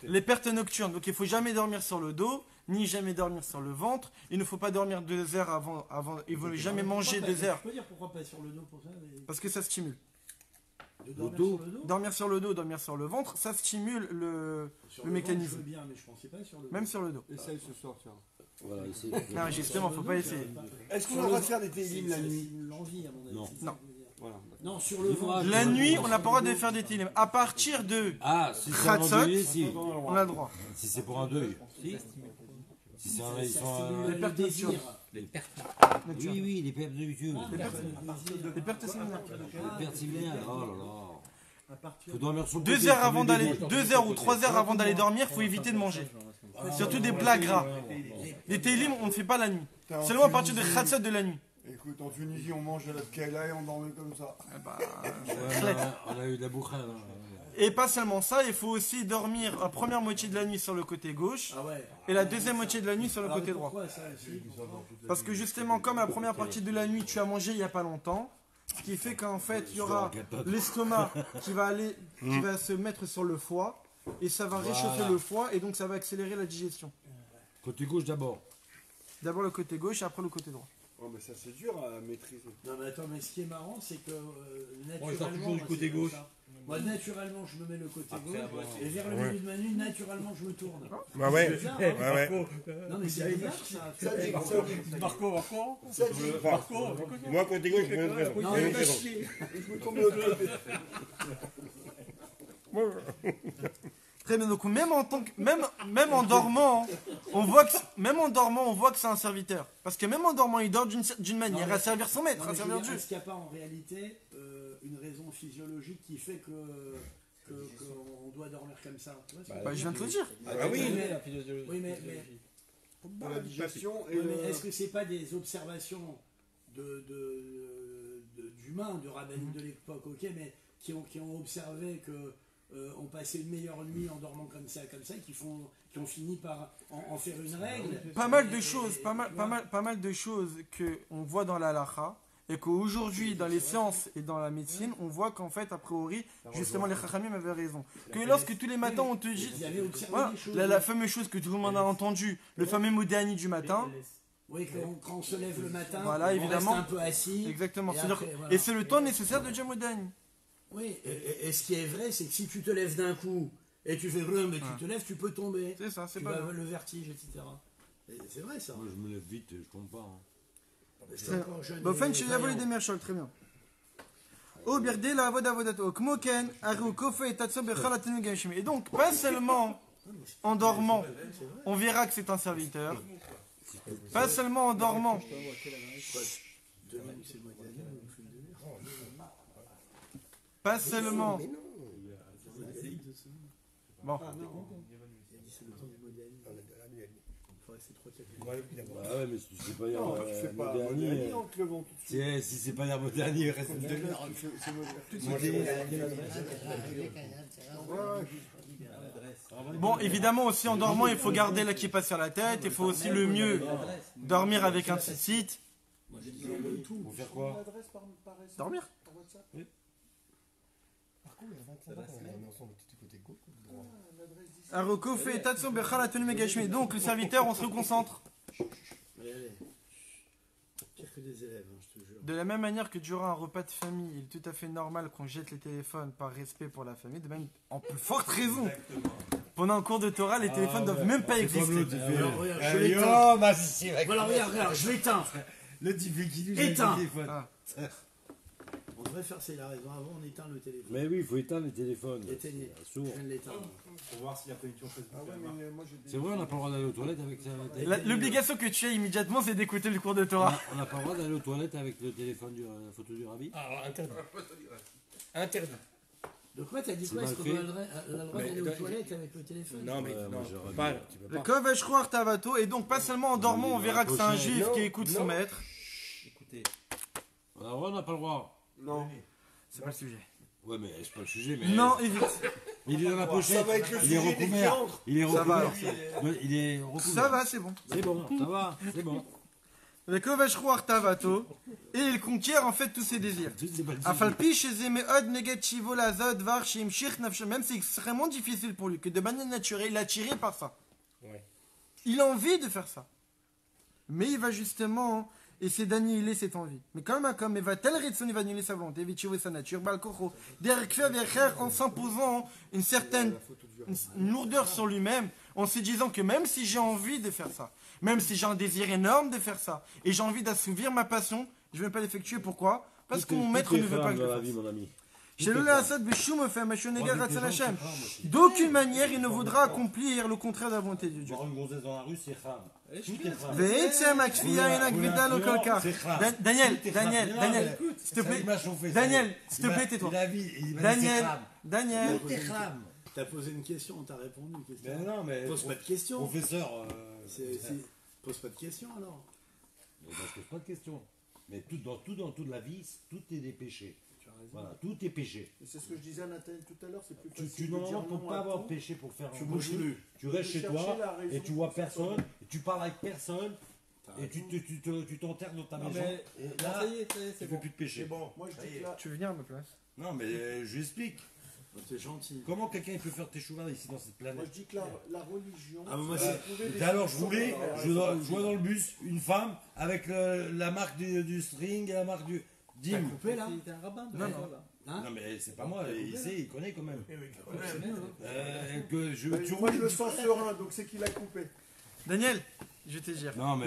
Les pertes nocturnes. Donc, il ne faut jamais dormir sur le dos, ni jamais dormir sur le ventre. Il ne faut pas dormir 2 heures avant. Il ne faut jamais manger 2 heures. Je peux dire pourquoi pas sur le dos pour ça. Parce que ça stimule. De dormir sur le dos. Dormir sur le dos, dormir sur le ventre, ça stimule le mécanisme. Je veux bien, mais je pensais pas sur le dos. Même sur le dos. Essaye ce soir, tiens. Voilà, essaye. Non, justement, faut pas essayer. Est-ce qu'on va faire des télim la nuit? L'envie, à mon avis. Non. c'est ça Non. que je veux dire. Voilà. Non, sur le ventre. La nuit, on n'a pas le droit de faire des télim. À partir de Ah, si c'est un Khatsot, deuil, si. on a le droit. Si c'est pour un deuil. Si c'est un. Ils sont. Les pertes désir. Les pertes. Oui, oui, les pertes de Dieu. Les pertes séminaires. Les pertes similaires. Oh là là. À partir Faut dormir sur le 2 côté, heures comme avant les d'aller, bébés. 2 heures ou 3 heures avant d'aller dormir, faut éviter de manger. Surtout des plats gras. Les télim, on ne fait pas la nuit. Seulement à partir de Khatsot de la nuit. Écoute, en Tunisie, on mange à la Kela et on dormait comme ça. Ouais, on a eu de la boucane. Hein. Et pas seulement ça, il faut aussi dormir la première moitié de la nuit sur le côté gauche Ah ouais. et la deuxième moitié de la nuit sur le Ah, côté droit. pourquoi ça aussi? Parce que justement, comme la première partie de la nuit, tu as mangé il n'y a pas longtemps, ce qui fait qu'en fait, il y aura l'estomac qui va se mettre sur le foie et ça va réchauffer le foie et donc ça va accélérer la digestion. Côté gauche d'abord. D'abord le côté gauche et après le côté droit. Oh, mais ça, c'est dur à maîtriser. Non mais attends, mais ce qui est marrant, c'est que On les sort naturellement, toujours du moi, côté c'est comme gauche. ça. Moi, naturellement, je me mets le côté Après, gauche, après, et vers le milieu de ma nuit, naturellement, je me tourne. Bah ouais. C'est bizarre, Ouais, hein. ouais. Non mais c'est bizarre ça. Marco. Enfin, moi, côté gauche, j'ai une autre raison. Non, J'ai une mais autre raison. Je me tourne de l'autre côté. Très bien, donc même en dormant, on voit que c'est un serviteur. Parce que même en dormant, il dort d'une manière Non, mais- à servir son maître, Non, à mais je veux servir dire, Dieu. est-ce qu'il n'y a pas en réalité une raison physiologique qui fait qu'on doit dormir comme ça? Tu vois, Bah, je viens de te le dire. Ah oui. Oui, mais Pour la digestion et ouais, mais est-ce que c'est pas des observations d'humains, de rabbins de l'époque, ok, mais qui ont observé que on passait une meilleure nuit en dormant comme ça, et qui ont fini par en faire une règle. Pas mal de choses que on voit dans la halakha, Et qu'aujourd'hui, dans les sciences et dans la médecine, on voit qu'en fait, a priori, justement, les Chachamim avaient raison. Que lorsque tous les matins, on te dit. Ils avaient observé Voilà, des choses. la fameuse chose que tout le monde a entendue, le fameux Modéani du matin. Oui, quand on se lève le matin, Voilà, on évidemment. reste un peu assis. Exactement. Et C'est-à-dire- après, voilà. Et c'est le temps nécessaire de dire Modéani. Oui, et ce qui est vrai, c'est que si tu te lèves d'un coup et tu fais rhum et tu te lèves, tu peux tomber. C'est ça, c'est Tu pas vas mal. le vertige, etc. Et c'est vrai ça. Moi, je me lève vite, je compte pas. hein. C'est encore jeune. באופן et שיבוא vaillant. לידי מהשול, très bien. או בכדי לעבוד עבודתו, כמו כן, הרי הוא כופה את עצמו בכל התנאים הגשמיים. Et donc, pas seulement en dormant, on verra que c'est un serviteur. Pas seulement en dormant. Pas seulement. Bon. Ah ouais, mais si tu sais pas dire Non, tu fais pas Moderni, Moderni en te levant tout de suite. si c'est pas dire Moderni, il reste une demi-heure. Bon, évidemment aussi en dormant, il faut garder la kippa sur la tête. Il faut aussi le mieux dormir avec un tzitzit. Pour faire quoi? Dormir. הרי הוא כופה את עצמו בכל התנאים הגשמיים. Donc, le serviteur, on se concentre. Allez, allez. Pire que des élèves, hein, je te jure. De la même manière que durant un repas de famille, il est tout à fait normal qu'on jette les téléphones par respect pour la famille, de même en plus forte raison. Pendant un cours de Torah, les téléphones doivent même pas exister. Alors, regarde, je l'éteins. Oh, ma si, Voilà, regarde, je l'éteins. le type qui nous Éteins. le téléphone. Ah. On devrait faire, c'est la raison. Avant, on éteint le téléphone. Mais oui, il faut éteindre les téléphones. Éteignez. C'est sourd. Je viens de l'éteindre. Pour voir si la connexion Facebook. Ah ouais, mais moi j'ai des. C'est vrai, on n'a pas le droit d'aller aux toilettes avec ça. L'obligation que tu as immédiatement, c'est d'écouter le cours de Torah. On n'a pas le droit d'aller aux toilettes avec le téléphone, la photo du rabbi. Ah, interdit. Interdit. Donc, quoi, t'as dit C'est quoi? mal Est-ce qu'on fait. a le droit d'aller aux toilettes avec le téléphone? Non, mais Ouais, non, moi, tu j'aurais peux pas. dit. Tu peux Le pas. Kovesh Ruach Tavato, et donc pas seulement en dormant, on verra que c'est un juif qui écoute son maître. Écoutez, On a le droit, on n'a pas le droit. Non. C'est pas le sujet. Ouais, mais c'est pas le sujet. Mais Non, évite. il est dans la Ça pochette. va être le Il est sujet dès qu'il recouvert. entre. Il est Ça va, recouvert. Il est recouvert. Ça va, c'est bon. C'est bon, ça va, c'est bon. Le Kovesh Ruach Tavato, et il conquiert en fait tous ses désirs. C'est pas le sujet. Afalpi chez Meod Negativo Lazod Var Shim Shich Nafshem. Même c'est extrêmement difficile pour lui, que de manière naturelle, il est attiré par ça. Ouais. Il a envie de faire ça. Mais il va justement essayer d'annihiler cette envie. Mais comme il va tel Ritson, il va annihiler sa volonté, Vichivo sa nature, Balkocho, en s'imposant une certaine une lourdeur sur lui-même, en se disant que même si j'ai envie de faire ça, même si j'ai un désir énorme de faire ça, et j'ai envie d'assouvir ma passion, je ne vais pas l'effectuer. Pourquoi? Parce que mon maître ne veut pas que je dans le la fasse. vie, mon ami. D'aucune manière, il ne voudra accomplir le contraire de la volonté de Dieu. Voir une gonzesse dans la rue, c'est rare. Tout est rare. Daniel, s'il te plaît, Daniel, s'il te plaît, tais-toi. Daniel, T'as posé une question, t'as répondu une question. Mais non, mais. Pose pas de question. Professeur. Pose pas de question alors. Je pose pas de questions. Mais dans toute la vie, tout est des péchés. Tu as raison. Voilà, tout est péché. Et c'est ce que je disais à Nathalie tout à l'heure, c'est plus Tu facile de dire normalement non peux à pas avoir tout. péché pour faire Tu un bouges péché. plus. Tu restes chez chercher toi la raison et tu vois pour faire personne, et tu parles avec personne, et tu t'enterres dans ta non, maison. mais Et là, là, ça y est, tu c'est fais bon. plus de péché. C'est bon, moi je dis que là, tu veux venir à ma place? Non, mais je lui explique. C'est gentil. Comment quelqu'un peut faire tes chouvas ici dans cette moi planète? je dis que la religion. Ah, moi, c'est c'est- trouver des Et alors, je solutions roulais, à- je vois dans le bus une femme avec la marque du string et la marque du. T'as Dim. coupé là? T'es un rabbin, Non, non. Hein? Non, mais c'est pas moi, il sait, il connaît quand même. C'est bien, hein. Que je, Mais tu moi je roules. le sens serein, donc c'est qu'il a coupé. Daniel, je vais te dire. Non, mais.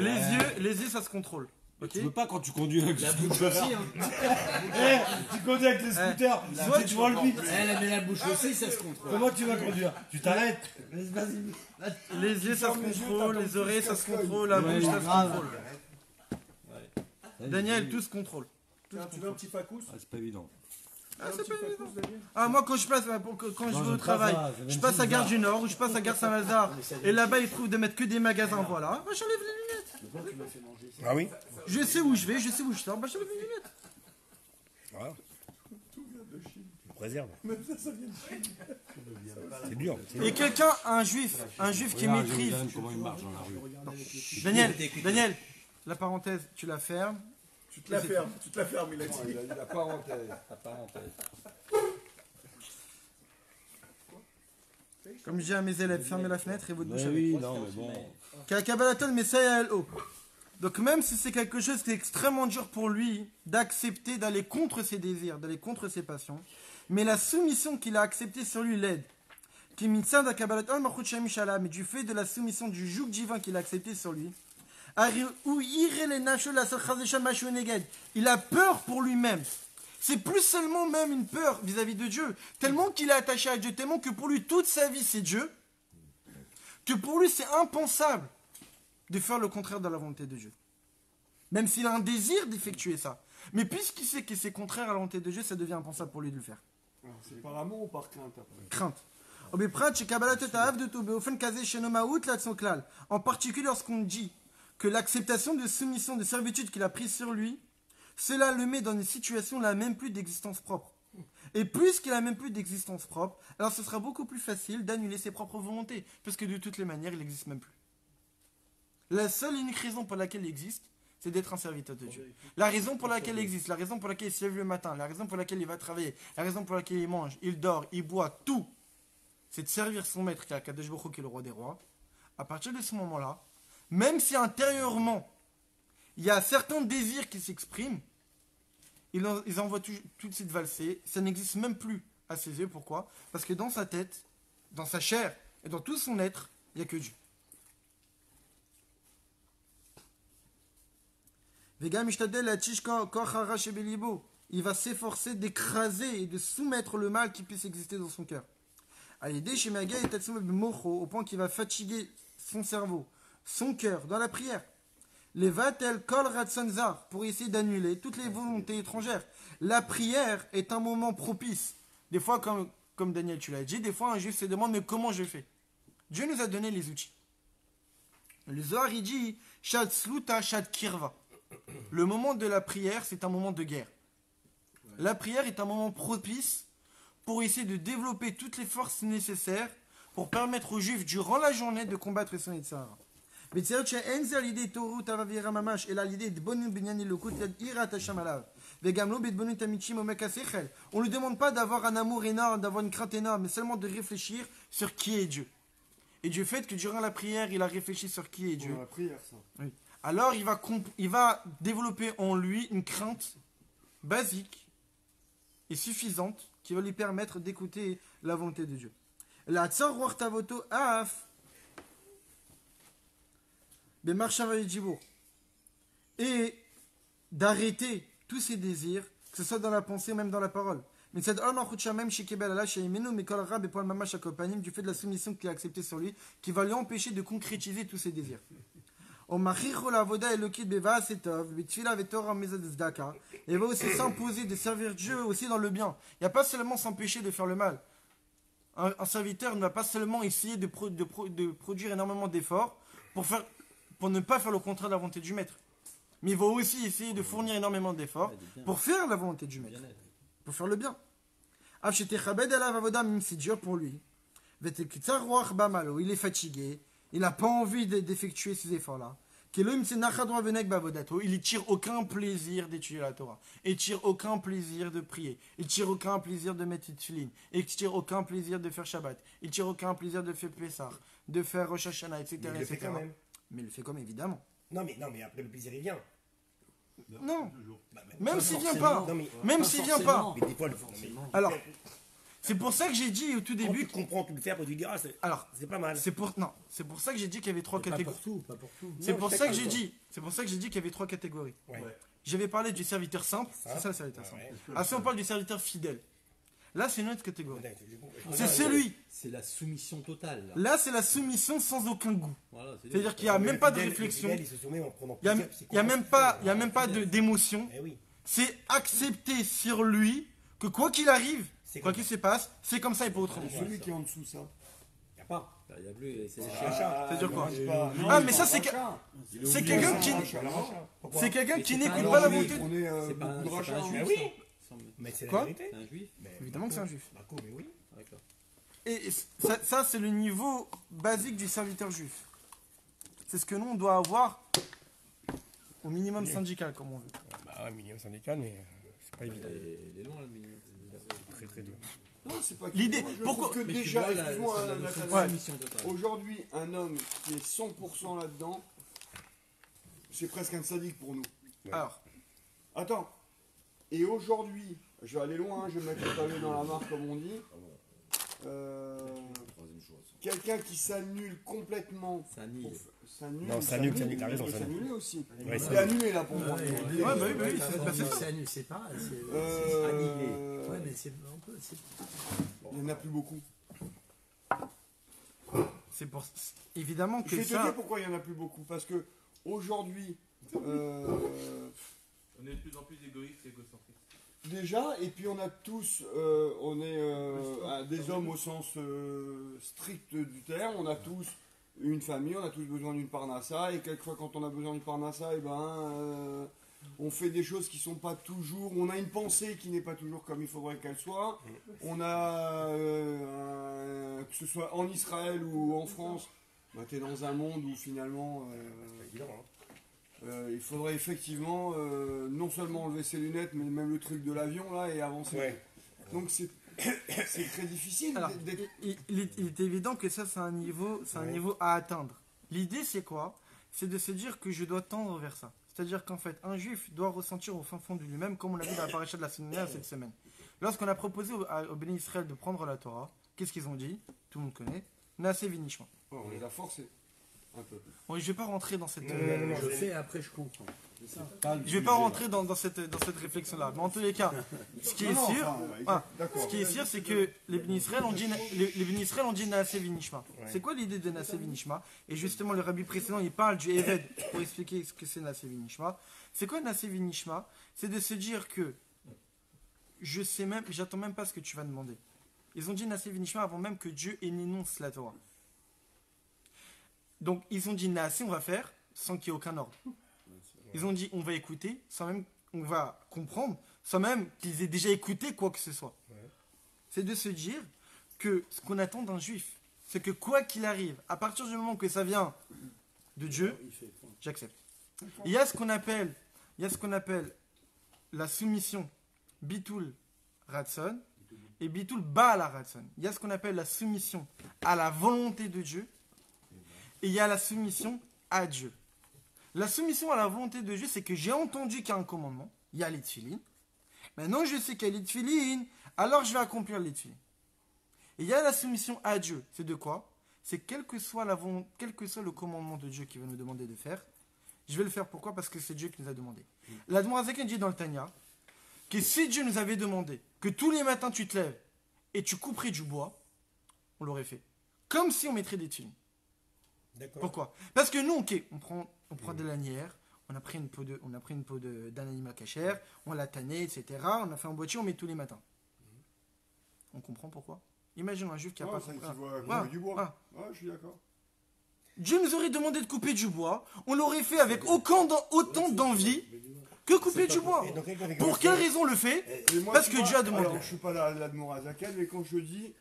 Les yeux, ça se contrôle. Ok? Tu peux pas quand tu conduis avec le La bouche scooter. aussi, hein. Tu conduis avec le scooter, soit tu vois le vide. Elle met la bouche aussi, ça se contrôle. Comment tu vas conduire? Tu t'arrêtes. Vas-y. Les yeux, ça se fermes les yeux, contrôle, t'as les ton oreilles, petit ça se casque-œil. contrôle, la Ouais, bouche, ça se grave. contrôle. Daniel, tout se contrôle. Tiens, tu veux un petit facous? Ah, c'est pas évident. Tu veux un petit facous, Daniel? Ah, moi, quand je passe, quand je Non, vais au j'aime pas travail, ça, je j'aime passe à pas Gare ça. du Nord ou je passe à Gare Saint-Lazare, et là-bas, ils trouvent de mettre que des magasins, voilà. Bah, j'enlève les lunettes. Pourquoi tu m'as fait manger ça? Ah oui. Je sais où je vais, je sais où je sors, bah, j'enlève les lunettes. Voilà. Tout vient de Chine. Je préserve. Même ça vient de Chine. C'est dur. Et quelqu'un, un juif qui Regarde, maîtrise. Jérusalem, comment il marche dans la rue. Daniel, la parenthèse, tu la fermes, Tu te la fermes, il a dit. Il a dit la parenthèse. Ta parenthèse. Comme je dis à mes élèves, fermez la fenêtre et votre bouche Mais avec. oui, non, mais bon. Kabbalatol Messiah LO. Donc même si c'est quelque chose qui est extrêmement dur pour lui d'accepter d'aller contre ses désirs, d'aller contre ses passions, mais la soumission qu'il a acceptée sur lui l'aide. Mais du fait de la soumission du joug divin qu'il a accepté sur lui, il a peur pour lui-même. C'est plus seulement même une peur vis-à-vis de Dieu, tellement qu'il est attaché à Dieu, tellement que pour lui toute sa vie c'est Dieu, que pour lui c'est impensable de faire le contraire de la volonté de Dieu. Même s'il a un désir d'effectuer ça. Mais puisqu'il sait que c'est contraire à la volonté de Dieu, ça devient impensable pour lui de le faire. C'est par amour ou par crainte après? Crainte. En particulier lorsqu'on dit que l'acceptation de soumission de servitude qu'il a prise sur lui, cela le met dans une situation où il n'a même plus d'existence propre. Et puisqu'il n'a même plus d'existence propre, alors ce sera beaucoup plus facile d'annuler ses propres volontés, parce que de toutes les manières, il n'existe même plus. La seule et unique raison pour laquelle il existe, c'est d'être un serviteur de Dieu. La raison pour laquelle il existe, la raison pour laquelle il se lève le matin, la raison pour laquelle il va travailler, la raison pour laquelle il mange, il dort, il boit, tout, c'est de servir son maître, qui est Akadosh Baruch Hu, qui est le roi des rois. À partir de ce moment-là, même si intérieurement, il y a certains désirs qui s'expriment, ils envoient tout de suite valser, ça n'existe même plus à ses yeux. Pourquoi? Parce que dans sa tête, dans sa chair et dans tout son être, il n'y a que Dieu. Il va s'efforcer d'écraser et de soumettre le mal qui puisse exister dans son cœur. Au point qu'il va fatiguer son cerveau, son cœur, dans la prière. Les vatel kol ratzonzar, pour essayer d'annuler toutes les volontés étrangères. La prière est un moment propice. Des fois, comme Daniel, tu l'as dit, des fois un juif se demande mais comment je fais? Dieu nous a donné les outils. Le Zohar il dit Shad sluta shad kirva. Le moment de la prière, c'est un moment de guerre. La prière est un moment propice pour essayer de développer toutes les forces nécessaires pour permettre aux juifs durant la journée de combattre son Yitzhara. On ne lui demande pas d'avoir un amour énorme, d'avoir une crainte énorme, mais seulement de réfléchir sur qui est Dieu. Et du fait que durant la prière, il a réfléchi sur qui est Dieu. La prière, ça. Oui. Alors il va développer en lui une crainte basique et suffisante qui va lui permettre d'écouter la volonté de Dieu. La tsar ruach tavoto af et d'arrêter tous ses désirs, que ce soit dans la pensée ou même dans la parole. Mais du fait de la soumission qu'il a acceptée sur lui, qui va lui empêcher de concrétiser tous ses désirs. Il va aussi s'imposer de servir Dieu aussi dans le bien. Il n'y a pas seulement s'empêcher de faire le mal. Un serviteur ne va pas seulement essayer de produire énormément d'efforts pour ne pas faire le contraire de la volonté du maître. Mais il va aussi essayer de fournir énormément d'efforts pour faire la volonté du maître. Pour faire le bien. Même si c'est dur pour lui. Il est fatigué. Il n'a pas envie d'effectuer ces efforts-là. Il ne tire aucun plaisir d'étudier la Torah. Il ne tire aucun plaisir de prier. Il ne tire aucun plaisir de mettre tefillin. Il ne tire aucun plaisir de faire Shabbat. Il ne tire aucun plaisir de faire Pessah, de faire Rosh Hashanah, etc. Mais il le fait quand même. Mais il le fait comme évidemment. Non, mais après le plaisir il vient. Non. Bah, Même s'il vient pas. Non, mais, Même s'il vient pas. mais des fois, Alors, c'est pour ça que j'ai dit au tout quand début. tu comprends tout le faire, tu dis, ah, c'est pas mal. C'est pour ça que j'ai dit qu'il y avait trois catégories. Pas pour tout. C'est Non, pour je suis ça que d'accord j'ai avec dit. C'est pour ça que j'ai dit qu'il y avait trois catégories. Ouais. J'avais parlé du serviteur simple. C'est ça le serviteur simple. Ah, si on parle du serviteur fidèle. Là, c'est une autre catégorie. C'est celui. C'est la soumission totale. Là. Là, c'est la soumission sans aucun goût. Voilà, C'est-à-dire qu'il n'y a même pas de réflexion. Il se soumet en prenant Il n'y a même pas de. d'émotion. Eh oui. C'est accepter sur lui que quoi qu'il arrive, C'est quoi comme qu'il se passe, c'est comme ça et pas autrement. Celui qui est en dessous, ça. Y a pas. Il y a plus, c'est les Ah, chiens. C'est-à-dire quoi? Non, Ah, il mais est ça, pas c'est rachat. c'est quelqu'un qui Pourquoi c'est quelqu'un Mais qui c'est n'écoute pas pas la un volonté. On est C'est pas beaucoup de un rachats. juif. Mais ça, oui. il semble. Mais c'est la Quoi vérité. C'est un juif. Mais Évidemment que c'est un juif. Marco, mais oui. D'accord. Et ça c'est le niveau basique du serviteur juif. C'est ce que nous, on doit avoir au minimum syndical, comme on veut. Bah Ah, minimum syndical, mais c'est pas évident. Il est loin le minimum. Très très dur. Non, c'est pas L'idée- moi, je pourquoi- trouve que Mais tu déjà, vois, excuse-moi, la Nathalie, notion de Ouais. soumission totale. aujourd'hui, un homme qui est 100% là-dedans, c'est presque un sadique pour nous. Alors, Attends. Et aujourd'hui, je vais aller loin, je vais mettre le pavé dans la mare comme on dit. Troisième choix. Quelqu'un qui s'annule complètement. Ça annule. S'annule. Non, s'annule, t'as raison, Il peut s'annule. s'annuler aussi. Ouais, Il est s'annule. annulé là pour moi. bah oui, C'est annulé, c'est pas. Euh, Ouais, mais c'est un peu. Il n'y en a plus beaucoup. c'est pour évidemment Je que vais te ça. dire pourquoi il n'y en a plus beaucoup. Parce que aujourd'hui, On est de plus en plus égoïste et égocentrique. déjà, et puis on a tous, on est des hommes au sens strict du terme, on a tous une famille, on a tous besoin d'une parnassa, et quelquefois quand on a besoin d'une parnassa, et ben, on fait des choses qui sont pas toujours, on a une pensée qui n'est pas toujours comme il faudrait qu'elle soit, on a, que ce soit en Israël ou en France, ben, tu es dans un monde où finalement... il faudrait effectivement non seulement enlever ses lunettes, mais même le truc de l'avion là et avancer. Ouais. Donc c'est très difficile Alors, d'être. il est évident que ça, c'est un niveau à atteindre. L'idée, c'est quoi? C'est de se dire que je dois tendre vers ça. C'est-à-dire qu'en fait, un juif doit ressentir au fin fond de lui-même, comme on l'a vu dans la paracha de la Séminaire cette semaine. Lorsqu'on a proposé au Béni Israël de prendre la Torah, qu'est-ce qu'ils ont dit? Tout le monde connaît. Naase vinishma. Oh, on les a forcés un peu. Bon, je vais pas rentrer dans cette. Je fais, après je comprends. Je vais pas rentrer dans cette réflexion-là. Mais en tous les cas, ce qui est Non, non, sûr, enfin, d'accord. ce qui est sûr, c'est que les Béni Israël ont dit, les Béni Israël ont dit Naase vinishma. C'est quoi l'idée de Naase vinishma? Et justement, le rabbi précédent, il parle du Eved pour expliquer ce que c'est Naase vinishma. C'est quoi Naase vinishma? C'est de se dire que je sais même, j'attends même pas ce que tu vas demander. Ils ont dit Naase vinishma avant même que Dieu énonce la Torah. Donc ils ont dit Naase, on va faire sans qu'il y ait aucun ordre. Ils ont dit on va écouter, sans même on va comprendre, sans même qu'ils aient déjà écouté quoi que ce soit. C'est de se dire que ce qu'on attend d'un juif, c'est que quoi qu'il arrive, à partir du moment que ça vient de Dieu, j'accepte. Il y a ce qu'on appelle, la soumission bitul ratson et bitul baal ratson. Il y a ce qu'on appelle la soumission à la volonté de Dieu et il y a la soumission à Dieu. La soumission à la volonté de Dieu, c'est que j'ai entendu qu'il y a un commandement, il y a les tefilines. Maintenant, je sais qu'il y a les tefilines, alors je vais accomplir les tefilines. Et il y a la soumission à Dieu. C'est de quoi? C'est quel que soit le commandement de Dieu qui va nous demander de faire, je vais le faire. Pourquoi? Parce que c'est Dieu qui nous a demandé. L'Admor Hazaken dit dans le Tanya que si Dieu nous avait demandé que tous les matins tu te lèves et tu couperais du bois, on l'aurait fait. Comme si on mettrait des tefilines. D'accord. Pourquoi? Parce que nous, ok, on prend de lanière, on a pris une peau d'un animal cachère, on l'a tanné, etc. On a fait un boîtier, on met tous les matins. On comprend pourquoi? Imagine un juif qui a pas Ça, compris. qui voit Voilà, du bois. voilà. Ouais, je suis d'accord. Dieu nous aurait demandé de couper du bois, on l'aurait fait avec autant d'envie que couper du bois. Et dans quelle Pour quelle raison on le fait? Et moi, Parce tu que vois, Dieu a demandé. Alors, je suis pas l'Admor Hazaken, mais quand je dis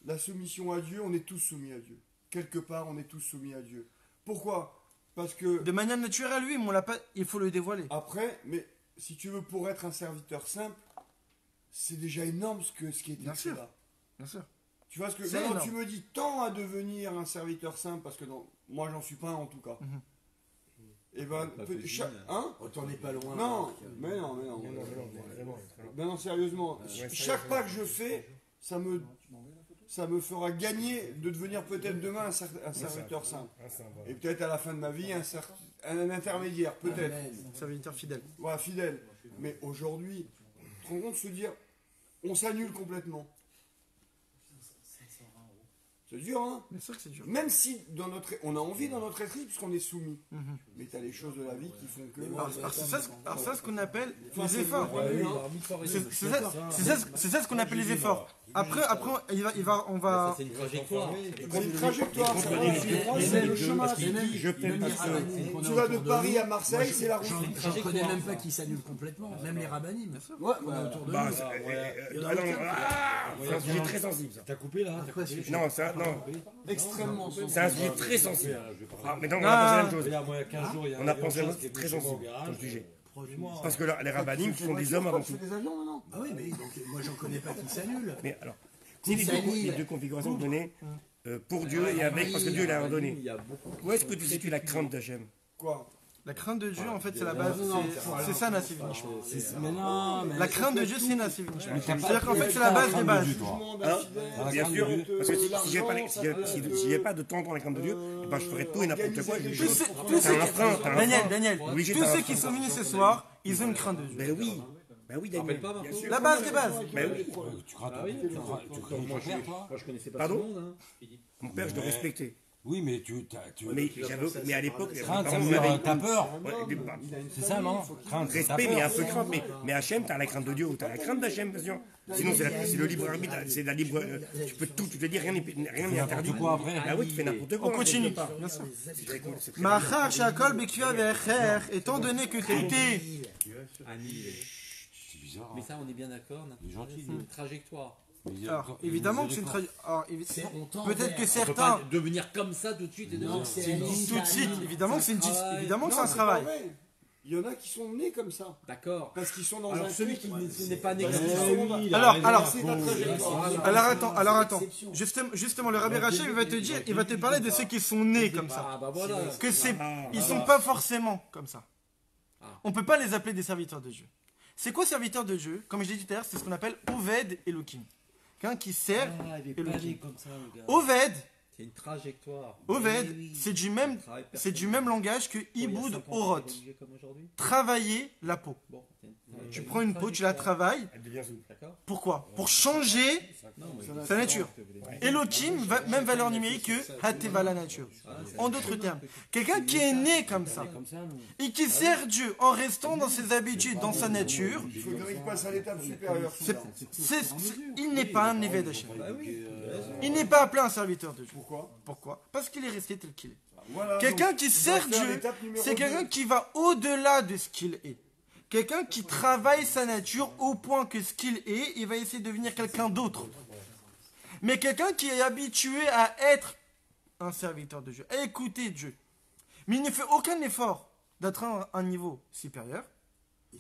la soumission à Dieu, on est tous soumis à Dieu. Quelque part, on est tous soumis à Dieu. Pourquoi? Parce que De manière naturelle, lui, mais on l'a pas, il faut le dévoiler. après, mais si tu veux, pour être un serviteur simple, c'est déjà énorme ce qui est Bien écrit sûr. là. Bien sûr. Tu vois ce que C'est maintenant énorme. tu me dis tends à devenir un serviteur simple parce que moi j'en suis pas un en tout cas. Mhm. Et ben Pas fait chaque finir. hein Oh, t'en es pas loin. Non, Marc. mais non. Non, vraiment, vraiment. Ben non, sérieusement, Ouais, chaque pas que je fais, ça me fera gagner de devenir peut-être demain un serviteur simple. Ah, ça, voilà. Et peut-être à la fin de ma vie un intermédiaire, peut-être. Amen. Serviteur fidèle. Voilà, fidèle. Mais aujourd'hui, tu te rends compte de se dire, on s'annule complètement. C'est dur, hein? Bien sûr que c'est dur. Même si on a envie dans notre esprit puisqu'on est soumis. Mhm. Mais tu as les choses de la vie qui font que... Alors, c'est ça ce qu'on appelle Enfin, les c'est efforts. le point de vue, hein. C'est ça ce qu'on appelle les efforts. Après, on va. C'est une trajectoire. C'est une trajectoire, ça va, c'est le chemin. Je fais Même pas les ça. rabbinim qu'on a Tu vas de autour Paris nous, à Marseille, c'est la route. J'en connais même pas qui s'annulent complètement. Même les rabbinim. Ouais, qu'on a autour de Bah, nous. c'est un sujet très sensible, ça. T'as coupé là? T'as coupé? Non, ça, non. extrêmement sensible. C'est un sujet très sensible. Je vais pas Ah, mais non, on Ah. a pensé la même chose. Regarde, moi, il y a 15 jours, il y a On a une pensé chose qui est très prévue au sensible garage. comme sujet. Rapproche-moi. Parce que les rabbinim sont des hommes avant Tu tout. fais des avions maintenant. Ah oui, mais donc, moi j'en connais pas qui s'annulent. Mais alors, c'est les deux configurations données pour Dieu et avec, parce que Dieu l'a ordonné. Il y a beaucoup. Où est-ce que tu situes la crainte d'Hachem? Quoi? La crainte de Dieu, en fait, c'est la base. C'est ça, Nassif Nishma. Mais non, mais. La crainte de Dieu, c'est Nassif Nishma. Mais t'as pas- C'est-à-dire qu'en fait, c'est la base des bases. Hein? Bien sûr, parce que si j'ai pas de temps dans la crainte de Dieu, eh ben, je ferais tout et n'importe quoi. Tous ceux T'as un frein, t'as un Daniel, frein. Daniel, Obligé, tous t'as un ceux frein. qui sont venus ce soir, ils ont une crainte de Dieu. Ben oui, Daniel. Rappelle pas, Bien Marco. sûr. La base des bases. Ben oui. Tu crains Ah oui, ton père, toi? Moi, je connaissais pas Pardon tout le monde. Hein. Mon père, je le respectais. Oui, mais Mais à l'époque, mes crainte, ça parents veut dire m'avaient- t'as peur. Ouais, bah, C'est ça, non? Crainte, c'est ta respect, mais un peur. peu crainte. Mais Hachem, t'as la crainte de Dieu ou t'as la crainte d'Hachem, bien sûr. Sinon, c'est le libre arbitre, c'est la libre. Tu peux tout, tu te dis rien n'est interdit. N'importe quoi après. Ah oui, tu fais n'importe quoi. On continue. quelque part. Bien sûr. C'est très cool. c'est très Machar, Shakol, Bekua, Vecher, étant donné que tout est. C'est bizarre. Mais hein. ça, on est bien d'accord. Il est gentil. C'est une trajectoire. Mais Alors, évidemment que c'est une peut-être que On peut certains. pas devenir comme ça tout de suite et Non, devenir. c'est Tout de suite, évidemment que c'est une évidemment que c'est un c'est travail. pas vrai. Il y en a qui sont nés comme ça. D'accord. Parce qu'ils sont dans Alors un celui truc. qui n'est pas né Parce comme qu'ils ça. sont dans- Alors, C'est la trajectoire. alors attends. Justement, le Rabbi Rachel, il va te parler de ceux qui sont nés comme ça. Ah bah voilà. Que ils sont pas forcément comme ça. On peut pas les appeler des serviteurs de Dieu. C'est quoi serviteur de Dieu? Comme je l'ai dit tout à l'heure, c'est ce qu'on appelle Oved Elohim. Quelqu'un qui sert Elohim. Oved, C'est une trajectoire. Oved, c'est du même langage que Iboud Orot. Comme aujourd'hui. Travailler la peau. Bon. Tu prends une peau, tu la travailles. Elle devient souple. D'accord. Pourquoi? Pour changer sa nature. Elohim, même valeur numérique que Hateva la nature. En d'autres termes, quelqu'un qui est né comme ça et qui sert Dieu en restant dans ses habitudes, dans sa nature, Il faut qu'il passe à l'étape supérieure. il n'est pas un Eved Hashem. Il n'est pas appelé un serviteur de Dieu. Pourquoi? Parce qu'il est resté tel qu'il est. Voilà, Quelqu'un donc, qui il va sert faire Dieu, l'étape numéro c'est quelqu'un 2. qui va au-delà de ce qu'il est. Quelqu'un qui travaille sa nature au point que ce qu'il est, il va essayer de devenir quelqu'un d'autre. Mais quelqu'un qui est habitué à être un serviteur de Dieu, à écouter Dieu, mais il ne fait aucun effort d'atteindre un niveau supérieur, il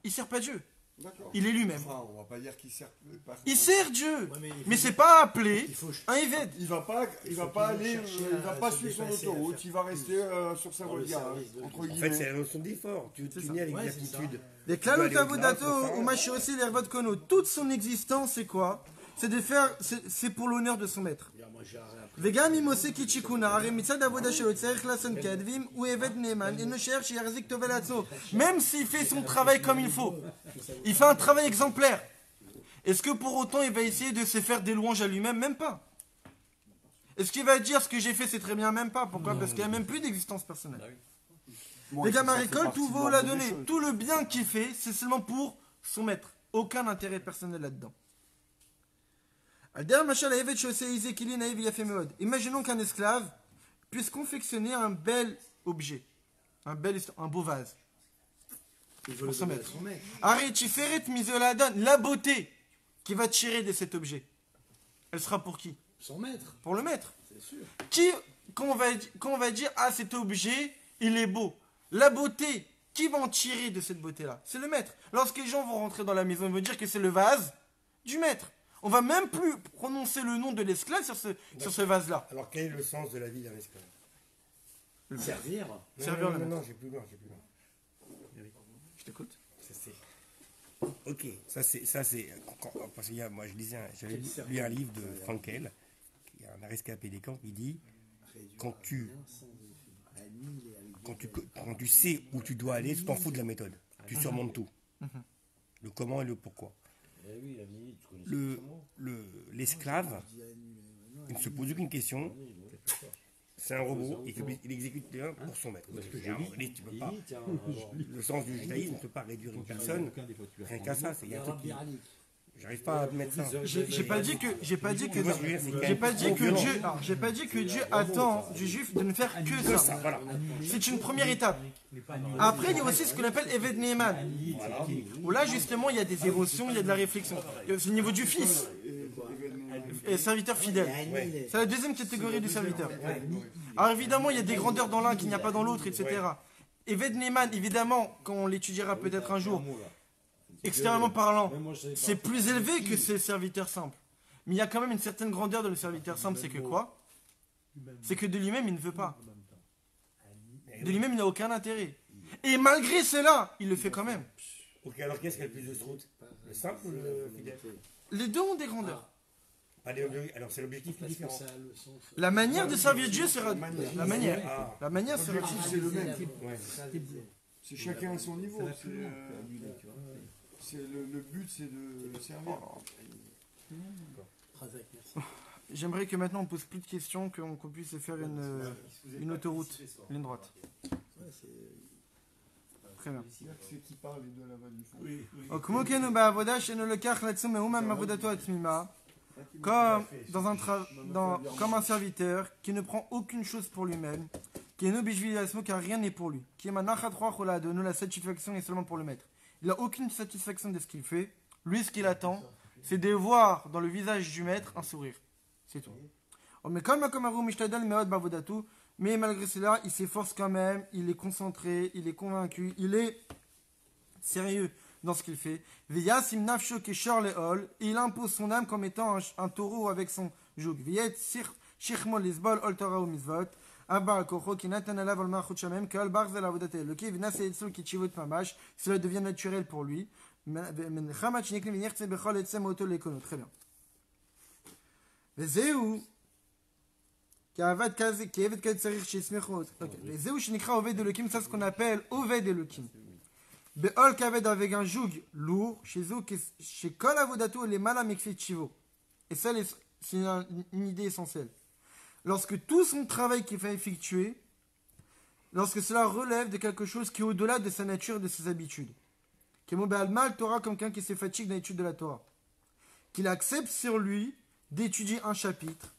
ne sert pas Dieu. D'accord. Il est lui-même. Enfin, on va pas dire qu'il sert pas. Il sert Dieu, Ouais, mais c'est pas appelé un Eved. Il va pas aller, il va pas suivre son autoroute, il va rester sur sa voie de garage, entre En fait, guillemets. c'est la notion d'effort. Tu nais avec l'exactitude. Les Klalot Avodato ou Machirosi l'Hervot Kono, toute son existence, c'est quoi? C'est de faire, c'est pour l'honneur de son maître. Vegam imose kichikuna, are mitzad avoda shelo tzarich lason kadvim ou eved neman, il ne cherche yarzik tovel atzmo. Même s'il fait son travail comme il faut, il fait un travail exemplaire. Est-ce que pour autant il va essayer de se faire des louanges à lui-même? Même pas. Est-ce qu'il va dire ce que j'ai fait c'est très bien? Même pas. Pourquoi? Parce qu'il n'y a même plus d'existence personnelle. Bon, Les gars, ça fait Maricole, partie tout de va l'ordre la des donner. choses. Tout le bien qu'il fait, c'est seulement pour son maître. Aucun intérêt personnel là-dedans. Imaginons qu'un esclave puisse confectionner un bel objet, un beau vase. Pour son maître. La beauté qui va tirer de cet objet, elle sera pour qui? Son maître, Pour le maître. c'est sûr. Quand on va dire, ah, cet objet, il est beau. La beauté, qui va en tirer de cette beauté-là? C'est le maître. Lorsque les gens vont rentrer dans la maison, ils vont dire que c'est le vase du maître. On va même plus prononcer le nom de l'esclave sur ce vase-là. Alors, quel est le sens de la vie d'un esclave? Servir. Servir le maître. Non, j'ai plus loin. Je t'écoute. Ok, ça c'est parce qu'il y a, moi j'avais lu un livre de Frankel, qui est un rescapé des camps, qui dit quand tu sais où tu dois aller, tu t'en fous de la méthode, tu surmontes tout, le comment et le pourquoi. L'esclave, il ne se pose aucune question. C'est un robot, il exécute bien pour son maître. Tu peux pas. Le sens du judaïsme ne peut pas réduire une personne rien qu'à ça. Il y a un truc qui... J'arrive pas à mettre ça. J'ai pas dit que Dieu attend du juif de ne faire que ça. Voilà. C'est une première étape. Après, il y a aussi ce qu'on appelle Eved Neeman. Où là, justement, il y a des émotions, il y a de la réflexion. C'est au niveau du fils. Et serviteur fidèle. C'est la deuxième catégorie du serviteur. Alors évidemment, il y a des grandeurs dans l'un qu'il n'y a pas dans l'autre, etc. Eved Neyman, évidemment, quand on l'étudiera peut-être un jour, extérieurement parlant, c'est plus élevé que ces serviteurs simples. Mais il y a quand même une certaine grandeur de le serviteur simple, c'est que quoi? C'est que de lui-même, il ne veut pas. De lui-même, il n'a aucun intérêt. Et malgré cela, il le fait quand même. Ok, alors qu'est-ce qui a le plus de srout? Le simple ou le fidèle? Les deux ont des grandeurs. Alors c'est l'objectif qui est différent. La manière de servir Dieu sera... La manière. Ah, La manière sera... L'objectif, c'est le même. ouais. C'est chacun à son niveau. Le but, c'est de servir. J'aimerais que maintenant on pose plus de questions, qu'on puisse faire une autoroute, une ligne droite. Très bien. C'est qui parle les deux là-bas du fond. כמו כן הוא בעבודה שאינו לוקח לעצמו מאומה מעבודתו התמימה, comme un serviteur qui ne prend aucune chose pour lui-même, qui est no bishvil עצמו car rien n'est pour lui, qui est manachat roach ola de nous la satisfaction est seulement pour le maître. Il n'a aucune satisfaction de ce qu'il fait. Lui, ce qu'il attend, c'est de voir dans le visage du maître un sourire. C'est tout. Mais malgré cela, il s'efforce quand même, il est concentré, il est convaincu, il est sérieux dans ce qu'il fait. Et il impose son âme comme étant un taureau avec son joug. Cela devient naturel pour lui. Très bien. וזהו, וזהו שנקרא עובד אלוקים, ça c'est ce qu'on appelle עובד אלוקים. בעול כבד avec un joug lourd, שכל עבודתו למעלה מכפית שיבו. Et ça, c'est une idée essentielle. Lorsque tout son travail qu'il va effectuer, lorsque cela relève de quelque chose qui est au-delà de sa nature et de ses habitudes. Comme quelqu'un qui se fatigue dans l'étude de la Torah. Qu'il accepte sur lui d'étudier un chapitre.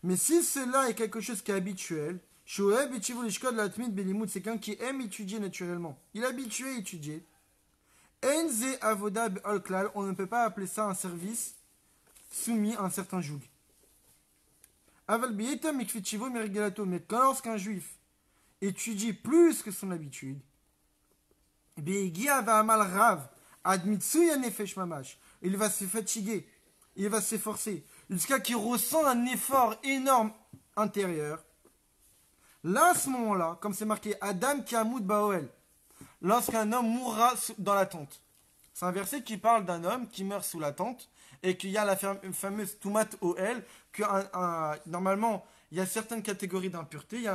Mais si cela est quelque chose qui est habituel, c'est quelqu'un qui aime étudier naturellement. Il est habitué à étudier. On ne peut pas appeler ça un service soumis à un certain joug. Mais quand lorsqu'un juif étudie plus que son habitude, il va se fatiguer, il va s'efforcer, jusqu'à qu'il ressent un effort énorme intérieur. Là, à ce moment-là, comme c'est marqué, Adam ki amut baoel, lorsqu'un homme mourra dans la tente. C'est un verset qui parle d'un homme qui meurt sous la tente et qu'il y a la fameuse Tumat Oel, que normalement, il y a certaines catégories d'impureté. Il y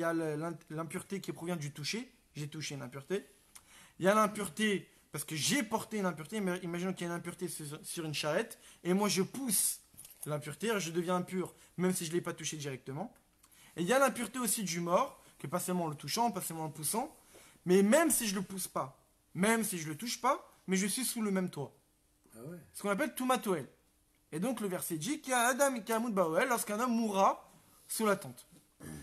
a l'impureté qui provient du toucher. J'ai touché une impureté. Il y a l'impureté, parce que j'ai porté une impureté. Imaginons qu'il y a une impureté sur une charrette, et moi je pousse l'impureté, je deviens impur, même si je ne l'ai pas touché directement. Et il y a l'impureté aussi du mort, que pas seulement en le touchant, pas seulement en le poussant, mais même si je ne le pousse pas, même si je ne le touche pas, mais je suis sous le même toit. Ah ouais. Ce qu'on appelle Tumatoel. Et donc le verset dit qu'il y a Adam et Kamut Baoel lorsqu'un homme mourra sous la tente.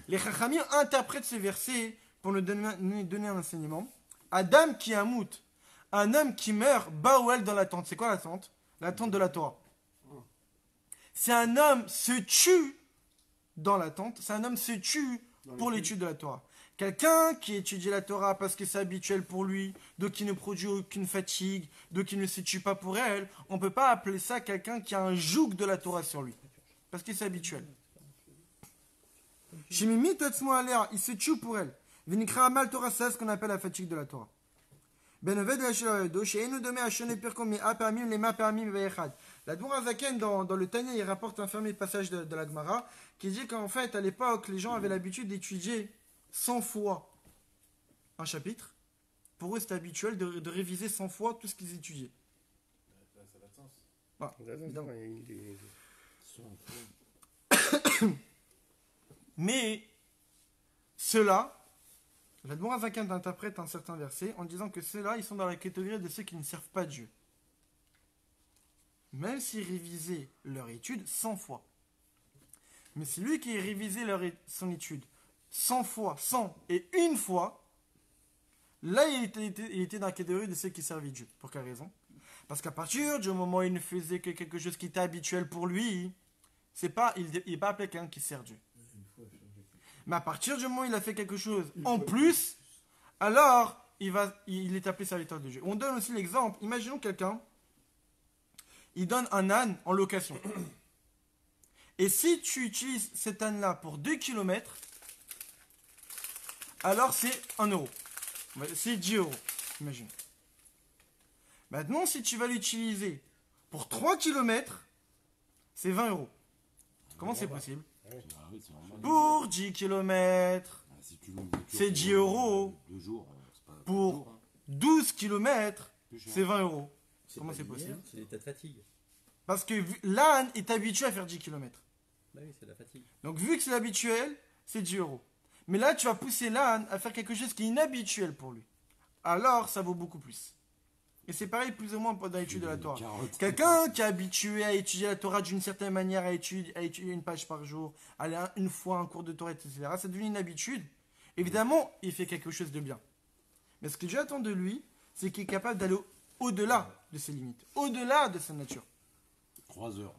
Les Chachamim interprètent ce verset pour nous donner un enseignement. Adam qui amout, un homme qui meurt Baoel dans la tente. C'est quoi la tente? La tente de la Torah. C'est un homme se tue dans la tente. C'est un homme se tue pour l'étude de la Torah. Quelqu'un qui étudie la Torah parce que c'est habituel pour lui, donc il ne produit aucune fatigue, donc il ne se tue pas pour elle, on ne peut pas appeler ça quelqu'un qui a un joug de la Torah sur lui. Parce que c'est habituel. Shemimi Tatsmo Alea, il se tue pour elle. Vinikra Amal Torah, c'est ce qu'on appelle la fatigue de la Torah. Beneved Yashirado, Sheinu Dome Hashone Pirkom, mais Apamim, les Mapamim, Veyechad. La Dmoura Zaken, dans le Tanya, il rapporte un fameux passage de la Gemara qui dit qu'en fait, à l'époque, les gens avaient l'habitude d'étudier 100 fois un chapitre. Pour eux, c'était habituel de réviser 100 fois tout ce qu'ils étudiaient. Ça n'a pas de sens. Ah, évidemment. Il Mais ceux-là, la Dmoura Zaken interprète un certain verset en disant que ceux-là, ils sont dans la catégorie de ceux qui ne servent pas Dieu. Même s'ils révisaient leur étude 100 fois. Mais c'est lui qui révisait son étude 100 fois, 100 et une fois, là il était dans la catégorie de ceux qui servaient Dieu. Pour quelle raison? Parce qu'à partir du moment où il ne faisait que quelque chose qui était habituel pour lui, il n'est pas appelé quelqu'un qui sert Dieu. Mais à partir du moment où il a fait quelque chose en plus, alors il est appelé serviteur de Dieu. On donne aussi l'exemple, imaginons quelqu'un, il donne un âne en location. Et si tu utilises cet âne-là pour 2 km, alors c'est 1 euro. C'est 10 euros, imagine. Maintenant, si tu vas l'utiliser pour 3 km, c'est 20 euros. Comment c'est possible? Ah oui, c'est normal. Pour 10 km, Ah, si tu loues une voiture c'est pour, 10 euros. 2 jours, c'est pas Pour 2 jours, hein. 12 km, Plus cher. c'est 20 euros. C'est Comment pas c'est linéaire, possible? C'est l'état de fatigue. Parce que l'âne est habitué à faire 10 km. Bah oui, c'est la fatigue. Donc vu que c'est habituel, c'est 10 euros. Mais là, tu vas pousser l'âne à faire quelque chose qui est inhabituel pour lui. Alors, ça vaut beaucoup plus. Et c'est pareil plus ou moins dans l'étude de la Torah. Carotte. Quelqu'un qui est habitué à étudier la Torah d'une certaine manière, à étudier une page par jour, aller une fois un cours de Torah, etc., ça devient une habitude. Évidemment, il fait quelque chose de bien. Mais ce que Dieu attend de lui, c'est qu'il est capable d'aller au-delà de ses limites, au-delà de sa nature. 3 heures.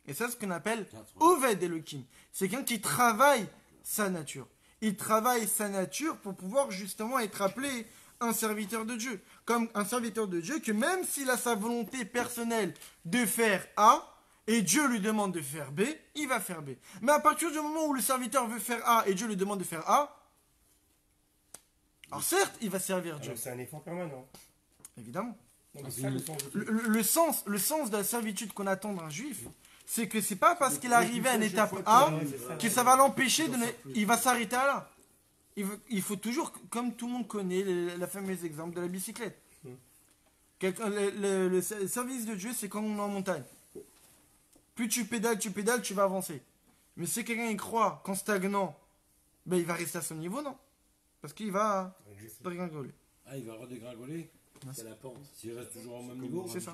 Et ça, c'est ce qu'on appelle 4 heures. Oved Elohim. C'est quelqu'un qui travaille sa nature. Il travaille sa nature pour pouvoir justement être appelé un serviteur de Dieu. Comme un serviteur de Dieu que même s'il a sa volonté personnelle de faire A, et Dieu lui demande de faire B, il va faire B. Mais à partir du moment où le serviteur veut faire A et Dieu lui demande de faire A, alors certes, il va servir Dieu. Alors, c'est un effort permanent. Évidemment. Donc, c'est ça le sens du truc. Le sens de la servitude qu'on attend d'un juif, c'est que c'est pas parce qu'il est arrivé à une étape A que ça va l'empêcher de... Il va s'arrêter à là. Il faut toujours, comme tout le monde connaît, la fameuse exemple de la bicyclette. Le service de Dieu, c'est comme on est en montagne. Plus tu pédales, tu vas avancer. Mais si quelqu'un y croit qu'en stagnant, ben, il va rester à son niveau, non. Parce qu'il va dégringoler. Ah, il va redégringoler C'est la pente. s'il reste toujours au même niveau. C'est ça.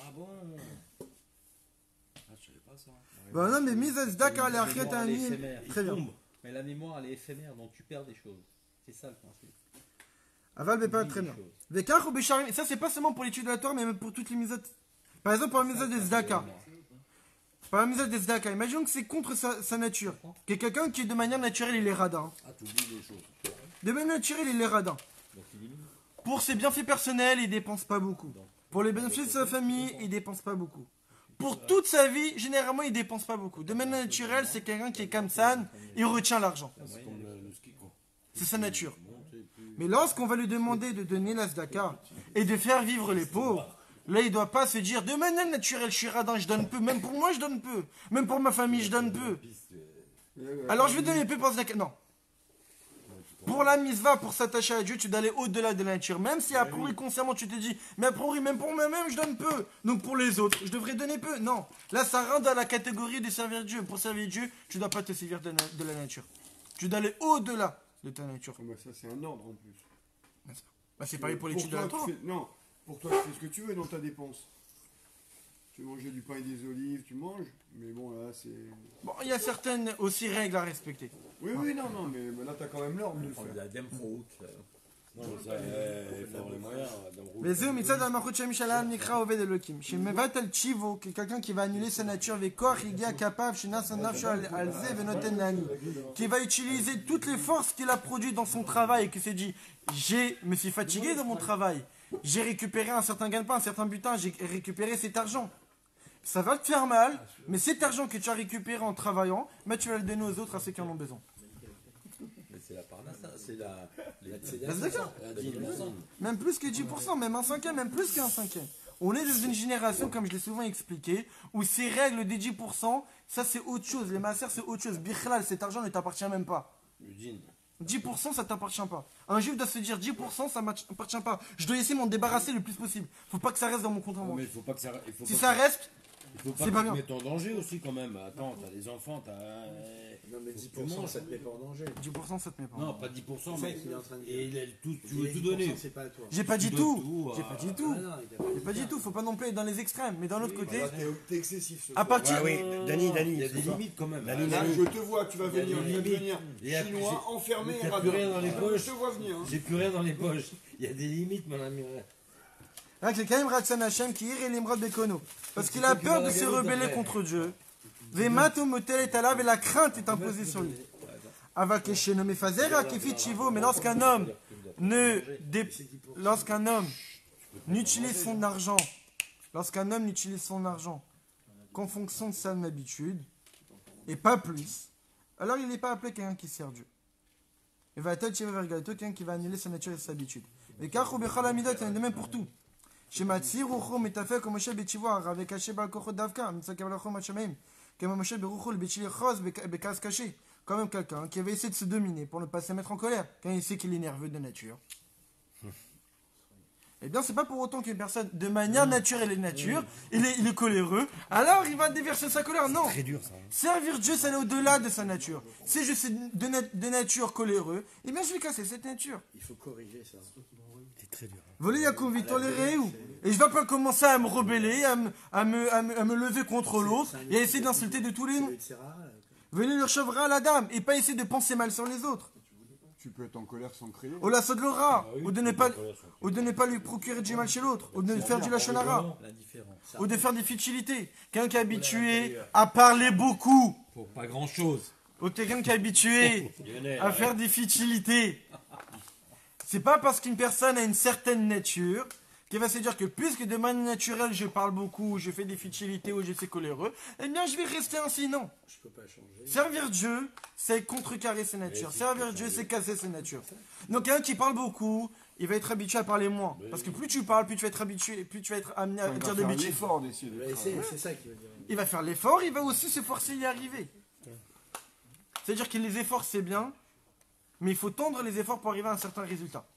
Ah bon. Ah, je savais pas ça. Ben non, mais mise à Zdaka, les La arrêtes mémoire, à elle est mille. éphémère. Très bien. Mais la mémoire, elle est éphémère, donc tu perds des choses. C'est ça le principe. Aval, mais pas Oublie très des bien. choses. Vekach ou Bécharim, ça c'est pas seulement pour l'étude de la Torah, mais même pour toutes les misotes. Par exemple, pour la misot des Zdaka. Par la misot des Zdaka, imaginons que c'est contre sa nature. Que quelqu'un qui de manière naturelle il est radin. Ah, tu oublies des choses. De manière naturelle il est radin. Donc il élimine. Pour ses bienfaits personnels, il dépense pas beaucoup. Pour les bénéfices de sa famille, il dépense pas beaucoup. Pour toute sa vie, généralement, il dépense pas beaucoup. De manière naturelle, c'est quelqu'un qui est comme ça, il retient l'argent. C'est comme le ski, quoi. C'est sa nature. Monter, plus- Mais lorsqu'on va lui demander de donner la zdaka et de faire vivre les pauvres, là, il ne doit pas se dire de manière naturelle, je suis radin, je donne peu. Même pour moi, je donne peu. Même pour ma famille, je donne peu. Alors, je vais donner peu pour zdaka. Non. Pour la misva, pour s'attacher à Dieu, tu dois aller au-delà de la nature. Même si a priori, consciemment, tu te dis, mais a priori, même pour moi-même, je donne peu. Donc pour les autres, je devrais donner peu. Non. Là, ça rentre dans la catégorie de servir Dieu. Pour servir Dieu, tu ne dois pas te servir de la nature. Tu dois aller au-delà de ta nature. Ah bah ça, c'est un ordre en plus. Bah, c'est pareil pour l'étude de la toi, Torah. non, pour toi, tu fais ce que tu veux dans ta dépense. Tu veux manger du pain et des olives, tu manges. Mais bon, là, c'est. Bon, il y a certaines aussi règles à respecter. Oui, non, mais là, t'as quand même l'ordre de le On faire. la Demfrout. Non, mais ça, il faut avoir les moyens. וזהו מצד המלכות של משאליו נקרא עובד אלוקים. שמבטל צ'יבו, quelqu'un qui va annuler sa nature avec כוח הגיע כפיו שנס הנפשו על זה ונותן לעני. Qui va utiliser toutes les forces qu'il a produites dans son travail et qui s'est dit, me suis fatigué dans mon travail. J'ai récupéré un certain gain-pain, un certain butin, j'ai récupéré cet argent. Ça va te faire mal, mais cet argent que tu as récupéré en travaillant, bah, tu vas le donner aux autres, à ceux qui en ont besoin. Mais c'est la parnassa, c'est la. Bah, c'est d'accord. Même plus que 10%, même un cinquième, même plus qu'un cinquième. On est dans une génération, comme je l'ai souvent expliqué, où ces règles des 10%, ça c'est autre chose. Les masseurs c'est autre chose. Bichlal, cet argent ne t'appartient même pas. Le jean. 10% ça t'appartient pas. Un juif doit se dire 10% ça m'appartient pas. Je dois essayer de m'en débarrasser le plus possible. Faut pas que ça reste dans mon compte en Mais banque. il faut pas que ça. Il faut Si pas ça que- reste, il faut pas c'est que pas tu te bien. mettes en danger aussi quand même. Attends, t'as des enfants, t'as. Non, mais 10%, ça te met pas en danger. 10% ça te met pas. Non, pas 10%, C'est mais. ça qu'il est en train de dire. Et tu Il veux est tout 10%, donner. C'est pas à toi. J'ai pas dit Tu tout. donnes tout, J'ai pas dit tout. Ah non, il a pas J'ai pas dit tout. Faut pas non plus être dans les extrêmes. Mais d'un autre côté, Là, t'es excessif ce à soir. partir. Ouais, oui, Dani, Il y a des c'est ça. limites quand même. Dani, Là, Dani. je te vois, tu vas Il y a venir, des tu vas limites. devenir Il y a chinois, plus- enfermé il y et a plus rien radin. dans les poches. Je te vois venir. Hein. J'ai plus rien dans les poches. Il y a des limites, mon ami. Avec les Kaim Ratsan Hashem qui ire l'Imrod Bekono. Parce qu'il a peur de se rebeller contre Dieu. Vemato Motel est à la et la crainte est imposée sur lui. Avakesheno mefazera kefit chivo. Mais lorsqu'un homme n'utilise son argent, qu'en fonction de sa habitude, et pas plus, alors il n'est pas appelé quelqu'un qui sert Dieu. Il va être quelqu'un qui va annuler sa nature et sa habitude. Et car de même pour tout. Shematzir rucho metafek comme Moshe betivoar avec caché bal kochot davka mitzvah kavalachom machamim comme Moshe berucho le betilichos bekas caché. Quand même quelqu'un qui avait essayé de se dominer pour ne pas se mettre en colère quand il sait qu'il est nerveux de nature. Eh bien, c'est pas pour autant qu'une personne, de manière naturelle et nature, il est coléreux, alors il va déverser sa colère. Non. C'est très dur ça. Servir Dieu, ça allait au-delà de sa nature. Si je suis de nature coléreux, eh bien, je vais casser cette nature. Il faut corriger ça. C'est très dur. Voler Yaakov, toléré où? Et je vais pas commencer à me rebeller, à me lever contre l'autre et à essayer d'insulter de tous les noms. Venez le chevra à la dame et pas essayer de penser mal sur les autres. Tu peux être en colère sans crier. Ou la sodlora, ou de ne pas lui procurer du mal chez l'autre, ou de faire du lachonara, La différence. ou de faire des futilités. Quelqu'un qui est habitué à parler beaucoup, Pour pas grand chose. ou quelqu'un qui est habitué à faire des futilités. C'est pas parce qu'une personne a une certaine nature qu'il va se dire que puisque de manière naturelle je parle beaucoup, je fais des futilités ou je suis coléreux, eh bien je vais rester ainsi. Non. Je peux pas changer. Servir Dieu, c'est contrecarrer ses natures. Servir Dieu, c'est casser ses natures. Donc quelqu'un qui parle beaucoup, il va être habitué à parler moins. Parce que plus tu parles, plus tu vas être habitué, plus tu vas être amené à dire des bêtises. L'effort d'essayer de C'est ça qui veut dire. Il va faire l'effort, il va aussi se forcer à y arriver. C'est-à-dire que les efforts, c'est bien, mais il faut tendre les efforts pour arriver à un certain résultat.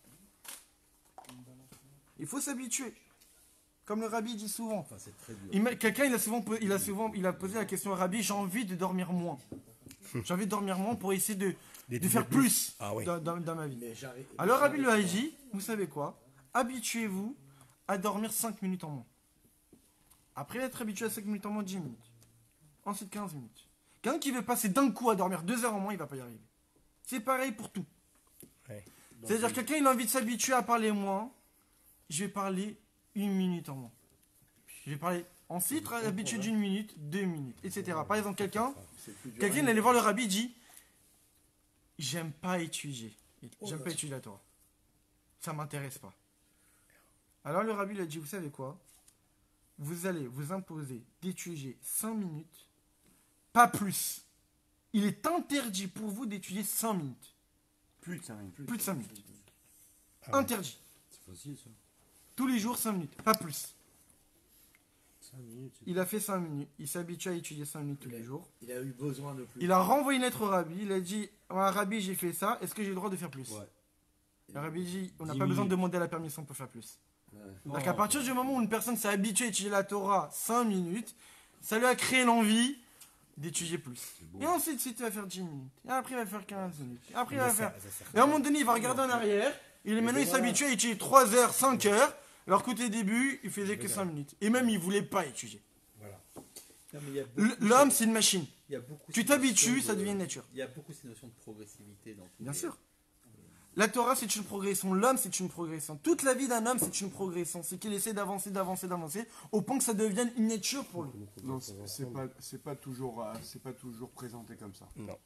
Il faut s'habituer. Comme le rabbi dit souvent. Enfin, c'est très dur. Quelqu'un, il a posé la question au rabbi, j'ai envie de dormir moins. J'ai envie de dormir moins pour essayer de faire plus Ah ouais. dans ma vie. Mais j'arrive. Alors Rabbi lui a dit, vous savez quoi? Habituez-vous à dormir 5 minutes en moins. Après être habitué à 5 minutes en moins, 10 minutes. Ensuite 15 minutes. Quelqu'un qui veut passer d'un coup à dormir 2 heures en moins, il va pas y arriver. C'est pareil pour tout. Ouais. C'est-à-dire quelqu'un il a envie de s'habituer à parler moins, je vais parler 1 minute en moins. Je vais parler ensuite habitué d'une minute, 2 minutes, etc. Par exemple quelqu'un il allait voir le rabbi, il dit j'aime pas étudier. J'aime pas étudier la Torah. Ça m'intéresse pas. Alors le rabbi lui a dit, vous savez quoi? Vous allez vous imposer d'étudier 5 minutes, pas plus. Il est interdit pour vous d'étudier 5 minutes. Plus de 5 minutes. Plus de 5 minutes. Interdit. C'est facile ça. Tous les jours 5 minutes, pas plus. 5 minutes. Il a fait 5 minutes. Il s'habitue à étudier 5 minutes tous les jours. Il a eu besoin de plus. Il a renvoyé une lettre au rabbi. Il a dit, rabbi, j'ai fait ça. Est-ce que j'ai le droit de faire plus? Ouais. Le rabbi dit, on n'a 10 pas besoin de minutes. demander la permission pour faire plus. Ouais. Donc à partir du moment où une personne s'est habituée à étudier la Torah 5 minutes, ça lui a créé l'envie d'étudier plus. Et ensuite, si tu vas faire 10 minutes, et après il va faire 15 minutes, et après il va faire... Et à un moment donné, il va regarder en arrière, et maintenant il s'habitue à étudier 3 heures, 5 heures, alors qu'au début, il faisait que 5 minutes. Et même, il voulait pas étudier. Non, mais il y a beaucoup- L'homme, c'est une machine. il y a beaucoup Tu cette t'habitues, notion ça de- devient une nature. Il y a beaucoup cette notion de progressivité dans tout. Bien sûr. La Torah, c'est une progression. L'homme, c'est une progression. Toute la vie d'un homme, c'est une progression. C'est qu'il essaie d'avancer, au point que ça devienne une nature pour lui. Non, c'est pas toujours présenté comme ça. Non.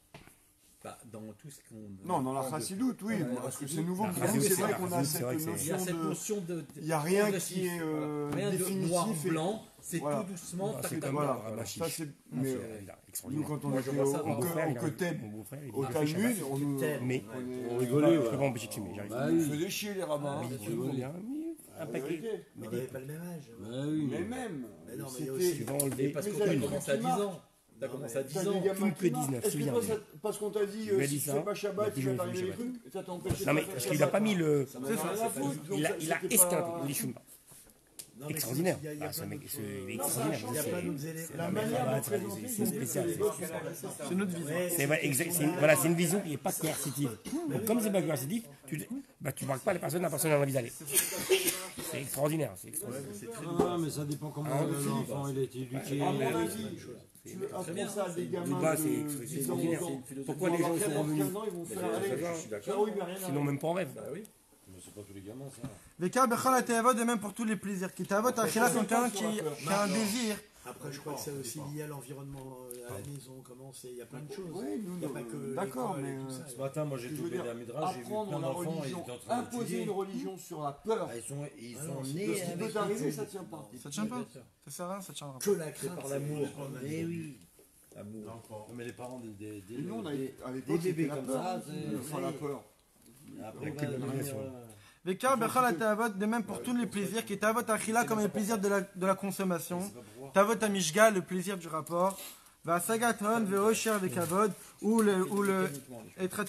Bah, dans tout ce qu'on. Non, dans la chassidoute, oui, parce que c'est nouveau. La pour nous, chassidoute, c'est vrai c'est- qu'on a c'est vrai que cette c'est- Il y a cette notion de. notion de. Il n'y a rien progressif, qui est voilà. Rien de définitif. noir, et- blanc, c'est Voilà. tout doucement. Ah, tac, c'est tac, comme tac. un Voilà, Ramachi. ça c'est. Non, Mais c'est- il est nous, extraordinaire. quand on Moi, je était vois ça, au mon beau-frère, il a- Koteb, mon beau-frère, il au a fait Talmud, Shabbat. on nous. Mais On rigolait, je ouais. peux pas empêcher de filmer, j'arrive. Bah On oui. faisait chier les rabbins. Oui, Tu vois bien, oui, un La paquet. vérité. Mais on n'avait pas le même âge. Bah oui. Mais même. Mais non, mais il y a c'était- aussi- Tu vas Mais enlever parce Mais qu'on t'as a des commencé à 10 ans. T'as Non, commencé mais à T'as 10 des ans. gamins plus que qui marchent. 19, Est-ce que toi, souviens-toi. parce qu'on t'a dit, Je lui ai si dit tu ça, fais pas Shabbat, il a tu dit, vas je t'arriver vais les faire trucs, ça t'empêche. Non, mais parce qu'il a pas mis le. Ça C'est ça, Il a esquinté, il dit Shumba. Non, mais Extraordinaire. il y a Ah, ce plein mec, d'autres- il est extraordinaire. Il y a plein d'autres éléments. La manière de c'est présenter, c'est spécial. C'est notre vision. C'est vrai, exact. Voilà, c'est une vision qui n'est pas coercitive. Donc, comme c'est pas coercitif, tu marques pas les personnes, la personne a envie d'aller. C'est extraordinaire. C'est extraordinaire. Ah, mais ça dépend comment l'enfant il a été éduqué. À mon avis, tu apprends ça à des gamins Bah, de c'est 10 ans, extraordinaire. 12 ans. Pourquoi les gens sont 15 revenus ans, ils vont faire je aller. suis Frérot, il met rien à Sinon, même pas en rêve. Mais c'est pas tous les gamins ça. Les cas, Bechal Atavot, de même pour tous les plaisirs. Qui t'avot, Achila, quelqu'un qui a un désir Après, je crois que c'est aussi lié à l'environnement, à la maison, comment c'est, il y a plein de choses. Ouais, Il n'y a pas que d'accord, l'école et mais tout ça. Ce matin, moi j'ai je veux tombé dire, dans la midrash, j'ai vu apprendre plein la d'enfants, ils religion, étaient en train imposer d'étudier. une religion sur la peur, Ils sont Ah non, c'est nés de ce qui avec peut t'arriver, ça tient pas. Ça tient pas. Bien sûr. Ça sert à rien, ça tiendra pas. Que la C'est crainte. par l'amour. Eh oui. L'amour. Non, mais les parents des Et nous, on a, des- à des l'époque, c'était bébés la comme peur, ça, enfin la peur. après, que de la devenir, nation. Vekar bechal atavot, de même pour tous les plaisirs, qui est tavot achila comme les plaisirs de la consommation, tavot amishga, le plaisir du rapport, va sagaton, veosher avec avod, ou être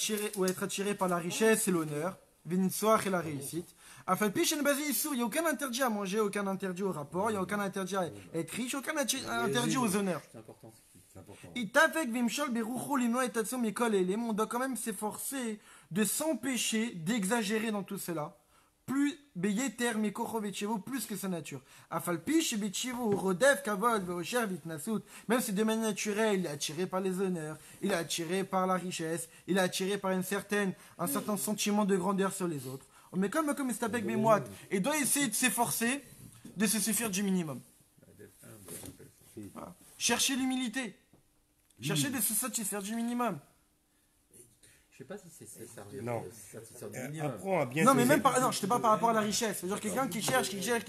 attiré par la richesse et l'honneur, vinitsoach et la réussite. Afin piche en basé il n'y a aucun interdit à manger, aucun interdit au rapport, il n'y a aucun interdit à être riche, aucun interdit aux honneurs. C'est important. c'est important. Itafek vimshol berucho limno et tatsum mikol elim, on doit quand même s'efforcer de s'empêcher d'exagérer dans tout cela. Plus beyeter mikocho vetchevo, plus que sa nature. Afalpish betchevo rodef kavod veosher vitnasut. Même si de manière naturelle, il est attiré par les honneurs, il est attiré par la richesse, il est attiré par un certain sentiment de grandeur sur les autres. Mais comme Istapek Bemouat, il doit essayer de s'efforcer de se suffire du minimum. Voilà. Chercher l'humilité. Chercher de se satisfaire du minimum. Je sais pas si c'est servir Non. satisfaire du minimum. Apprends à bien Non, se- mais même par, non, je te parle par rapport à la richesse. C'est-à-dire quelqu'un qui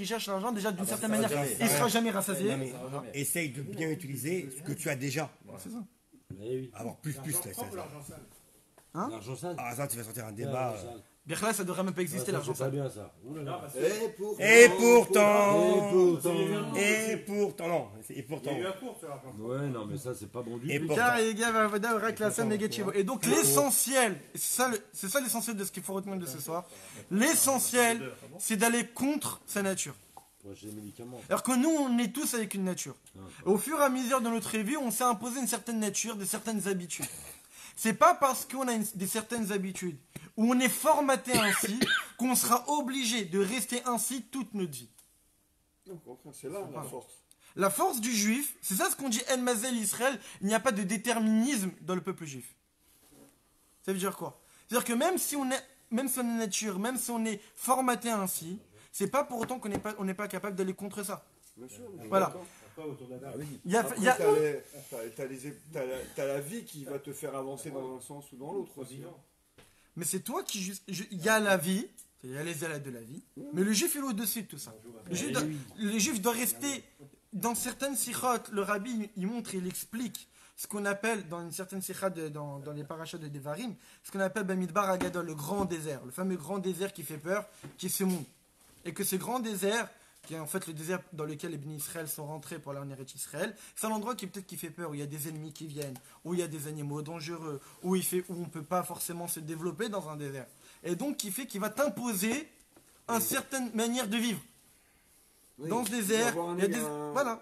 cherche l'argent, déjà d'une certaine manière, il ne sera jamais rassasié. Non, mais essaye de bien utiliser ce que tu as déjà. C'est ça. Eh oui. Avoir plus, là, ça. L'argent sale. Ah, ça, tu vas sortir un débat. L'argent sale. Birkla, ça devrait même pas exister, Ouais, l'argent c'est pas sale. bien ça. Ouh là là. Et pourtant, Ouais, non, mais ça, c'est pas bon du Et tout. pourtant. Car il y a Vavoda, Orak, la Sam, Negetchevo. Et donc, l'essentiel, c'est ça l'essentiel de ce qu'il faut retenir de ce soir. L'essentiel, c'est d'aller contre sa nature. Pour acheter des médicaments. Alors que nous, on est tous avec une nature. Au fur et à mesure de notre vie, on s'est imposé une certaine nature, de certaines habitudes. C'est pas parce qu'on a des certaines habitudes, où on est formaté ainsi, qu'on sera obligé de rester ainsi toute notre vie. au contraire, c'est là la force. La force du juif, c'est ça ce qu'on dit El Mazel Israël, il n'y a pas de déterminisme dans le peuple juif. Ça veut dire quoi? C'est-à-dire que même si on est nature, même si on est formaté ainsi, c'est pas pour autant qu'on n'est pas capable d'aller contre ça. Bien sûr. Voilà. Il y a, Après, t'as la vie qui va te faire avancer dans un sens ou dans l'autre aussi. mais c'est toi qui il y a la vie, il y a les aléas de la vie, mais le juif est au-dessus de tout ça. Le juif doit rester dans certaines sikhot. Le rabbi il montre, il explique ce qu'on appelle dans une certaine sikha dans les parachats de Devarim, ce qu'on appelle Bamidbar Agadol, le grand désert, le fameux grand désert qui fait peur, qui est ce monde. Et que ce grand désert, qui est en fait le désert dans lequel les bénis Israël sont rentrés pour aller en Eretz Israël, c'est un endroit qui peut-être qui fait peur, où il y a des ennemis qui viennent, où il y a des animaux dangereux, où on ne peut pas forcément se développer dans un désert. Et donc qui fait qu'il va t'imposer une certaine manière de vivre. Dans ce désert, il y a des... Voilà.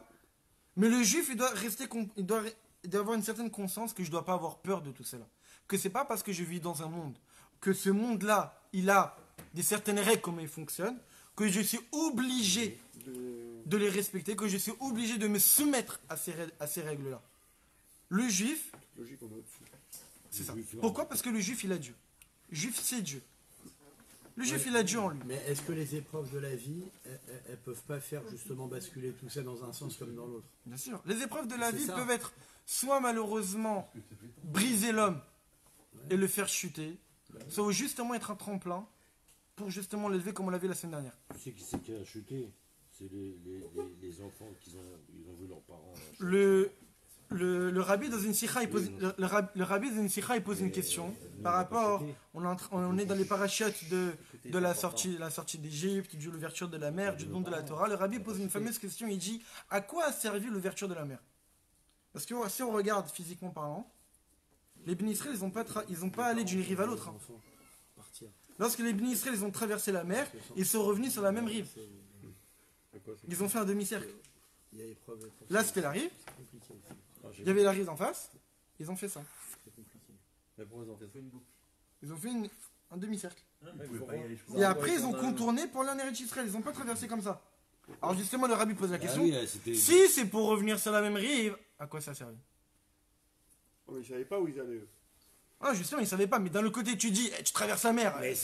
Mais le juif, il doit avoir une certaine conscience que je ne dois pas avoir peur de tout cela. Que c'est pas parce que je vis dans un monde, que ce monde-là, il a des certaines règles, comment il fonctionne, que je suis obligé de les respecter, que je suis obligé de me soumettre à ces règles-là. Le juif, Logique, on est au-dessus. c'est ça. Pourquoi? Parce que le juif, il a Dieu. Le juif, c'est Dieu. Le juif, il a Dieu en lui. Mais est-ce que les épreuves de la vie, elles peuvent pas faire justement basculer tout ça dans un sens comme dans l'autre? Bien sûr. Les épreuves de la C'est vie ça. peuvent être soit malheureusement briser l'homme et le faire chuter, soit justement être un tremplin pour justement l'élever comme on l'a vu la semaine dernière. Tu sais qui c'est qui a chuté? C'est les enfants ils ont vu leurs parents. Le rabbi dans une sikha, il pose, le rabbi dans une sikha, il pose une question par rapport, on est dans les parachutes de la sortie d'Égypte, de l'ouverture de la mer, du don de la Torah. Le rabbi pose une fameuse question, il dit à quoi a servi l'ouverture de la mer? Parce que si on regarde physiquement parlant, les bénis Israël, ils n'ont pas allé d'une rive à l'autre. hein. Lorsque les bénis Israël, ils ont traversé la mer, ils sont revenus sur la même rive. Ils ont fait un demi-cercle. Il y a épreuve. Là, c'était la rive. C'est compliqué aussi. Il y avait la rive en face. Ils ont fait ça. C'est compliqué. Mais pourquoi ils ont fait ça? Ils ont fait un demi-cercle. Et après, ils ont contourné pour aller en Eretz Israël. Ils n'ont pas traversé comme ça. Alors justement, le rabbi pose la question. Ah oui, là, c'était. Si c'est pour revenir sur la même rive, à quoi ça servait? Oh, mais ils savaient pas où ils allaient. Ah, justement, ils ne savaient pas. Mais d'un autre côté, tu dis, ce traverses la mer. Mais Ce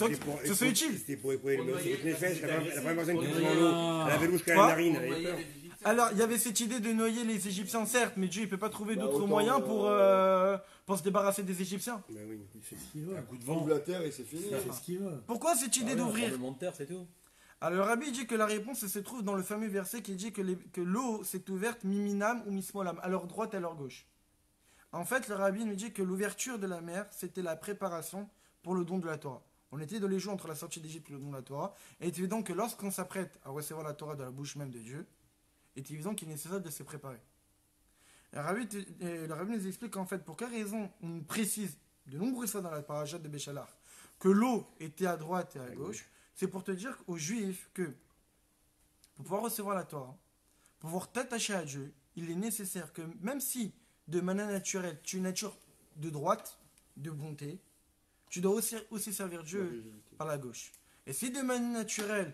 soit utile. C'était pour éprouver le Nefesh. La première personne qui Ouais, était dans l'eau, elle avait l'ouche qu'à la Quoi narine. On Elle avait voyait peur. les Égyptiens, Alors, il y avait cette idée de noyer les Égyptiens, certes, mais Dieu il peut pas trouver Bah, d'autres autant, moyens pour se débarrasser des Égyptiens. Ben oui. Il fait ce qu'il veut. Un coup de Il vent. ouvre la terre et c'est fini. Il fait ce qu'il veut. Pourquoi cette idée d'ouvrir? Le monde de terre, c'est tout. Alors, le rabbi dit que la réponse se trouve dans le fameux verset qui dit que l'eau s'est ouverte miminam ou mismolam, à leur droite et à leur gauche. En fait, le rabbi nous dit que l'ouverture de la mer, c'était la préparation pour le don de la Torah. On était dans les jours entre la sortie d'Égypte et le don de la Torah. Et il est évident que lorsqu'on s'apprête à recevoir la Torah de la bouche même de Dieu, il est évident qu'il est nécessaire de se préparer. Le rabbi nous explique qu'en fait, pour quelle raison on précise de nombreuses fois dans la parashat de Béchalar que l'eau était à droite et à gauche, c'est pour te dire aux Juifs que pour pouvoir recevoir la Torah, pour pouvoir t'attacher à Dieu, il est nécessaire que même si de manière naturelle tu es une nature de droite, de bonté, tu dois aussi servir Dieu par la gauche. Et si de manière naturelle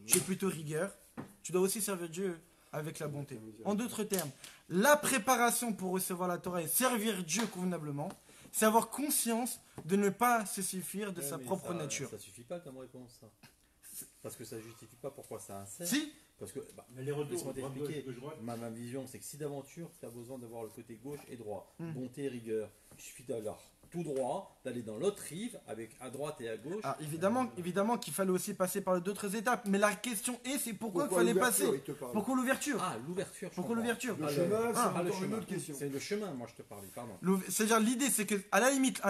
tu es plutôt rigueur, tu dois aussi servir Dieu avec la bonté. En d'autres termes, la préparation pour recevoir la Torah et servir Dieu convenablement, c'est avoir conscience de ne pas se suffire de sa propre nature. Ça suffit pas comme réponse, ça. Parce que ça justifie pas pourquoi ça insère. Si, Parce que, Mais les retours, laisse-moi droite, t'expliquer. gauche, droite. Ma vision, c'est que si d'aventure, tu as besoin d'avoir le côté gauche et droit, Hmm. bonté et rigueur, il suffit d'avoir tout droit, d'aller dans l'autre rive, avec à droite et à gauche. ah, évidemment qu'il fallait aussi passer par d'autres étapes, mais la question est, c'est pourquoi il Pourquoi fallait l'ouverture, passer. il te parle. Pourquoi l'ouverture? Ah, l'ouverture. je Pourquoi comprends. l'ouverture? Le Ah, chemin, c'est ah, le encore une chemin. autre question. C'est le chemin, moi je te parlais, pardon. C'est-à-dire l'idée, c'est que à la limite,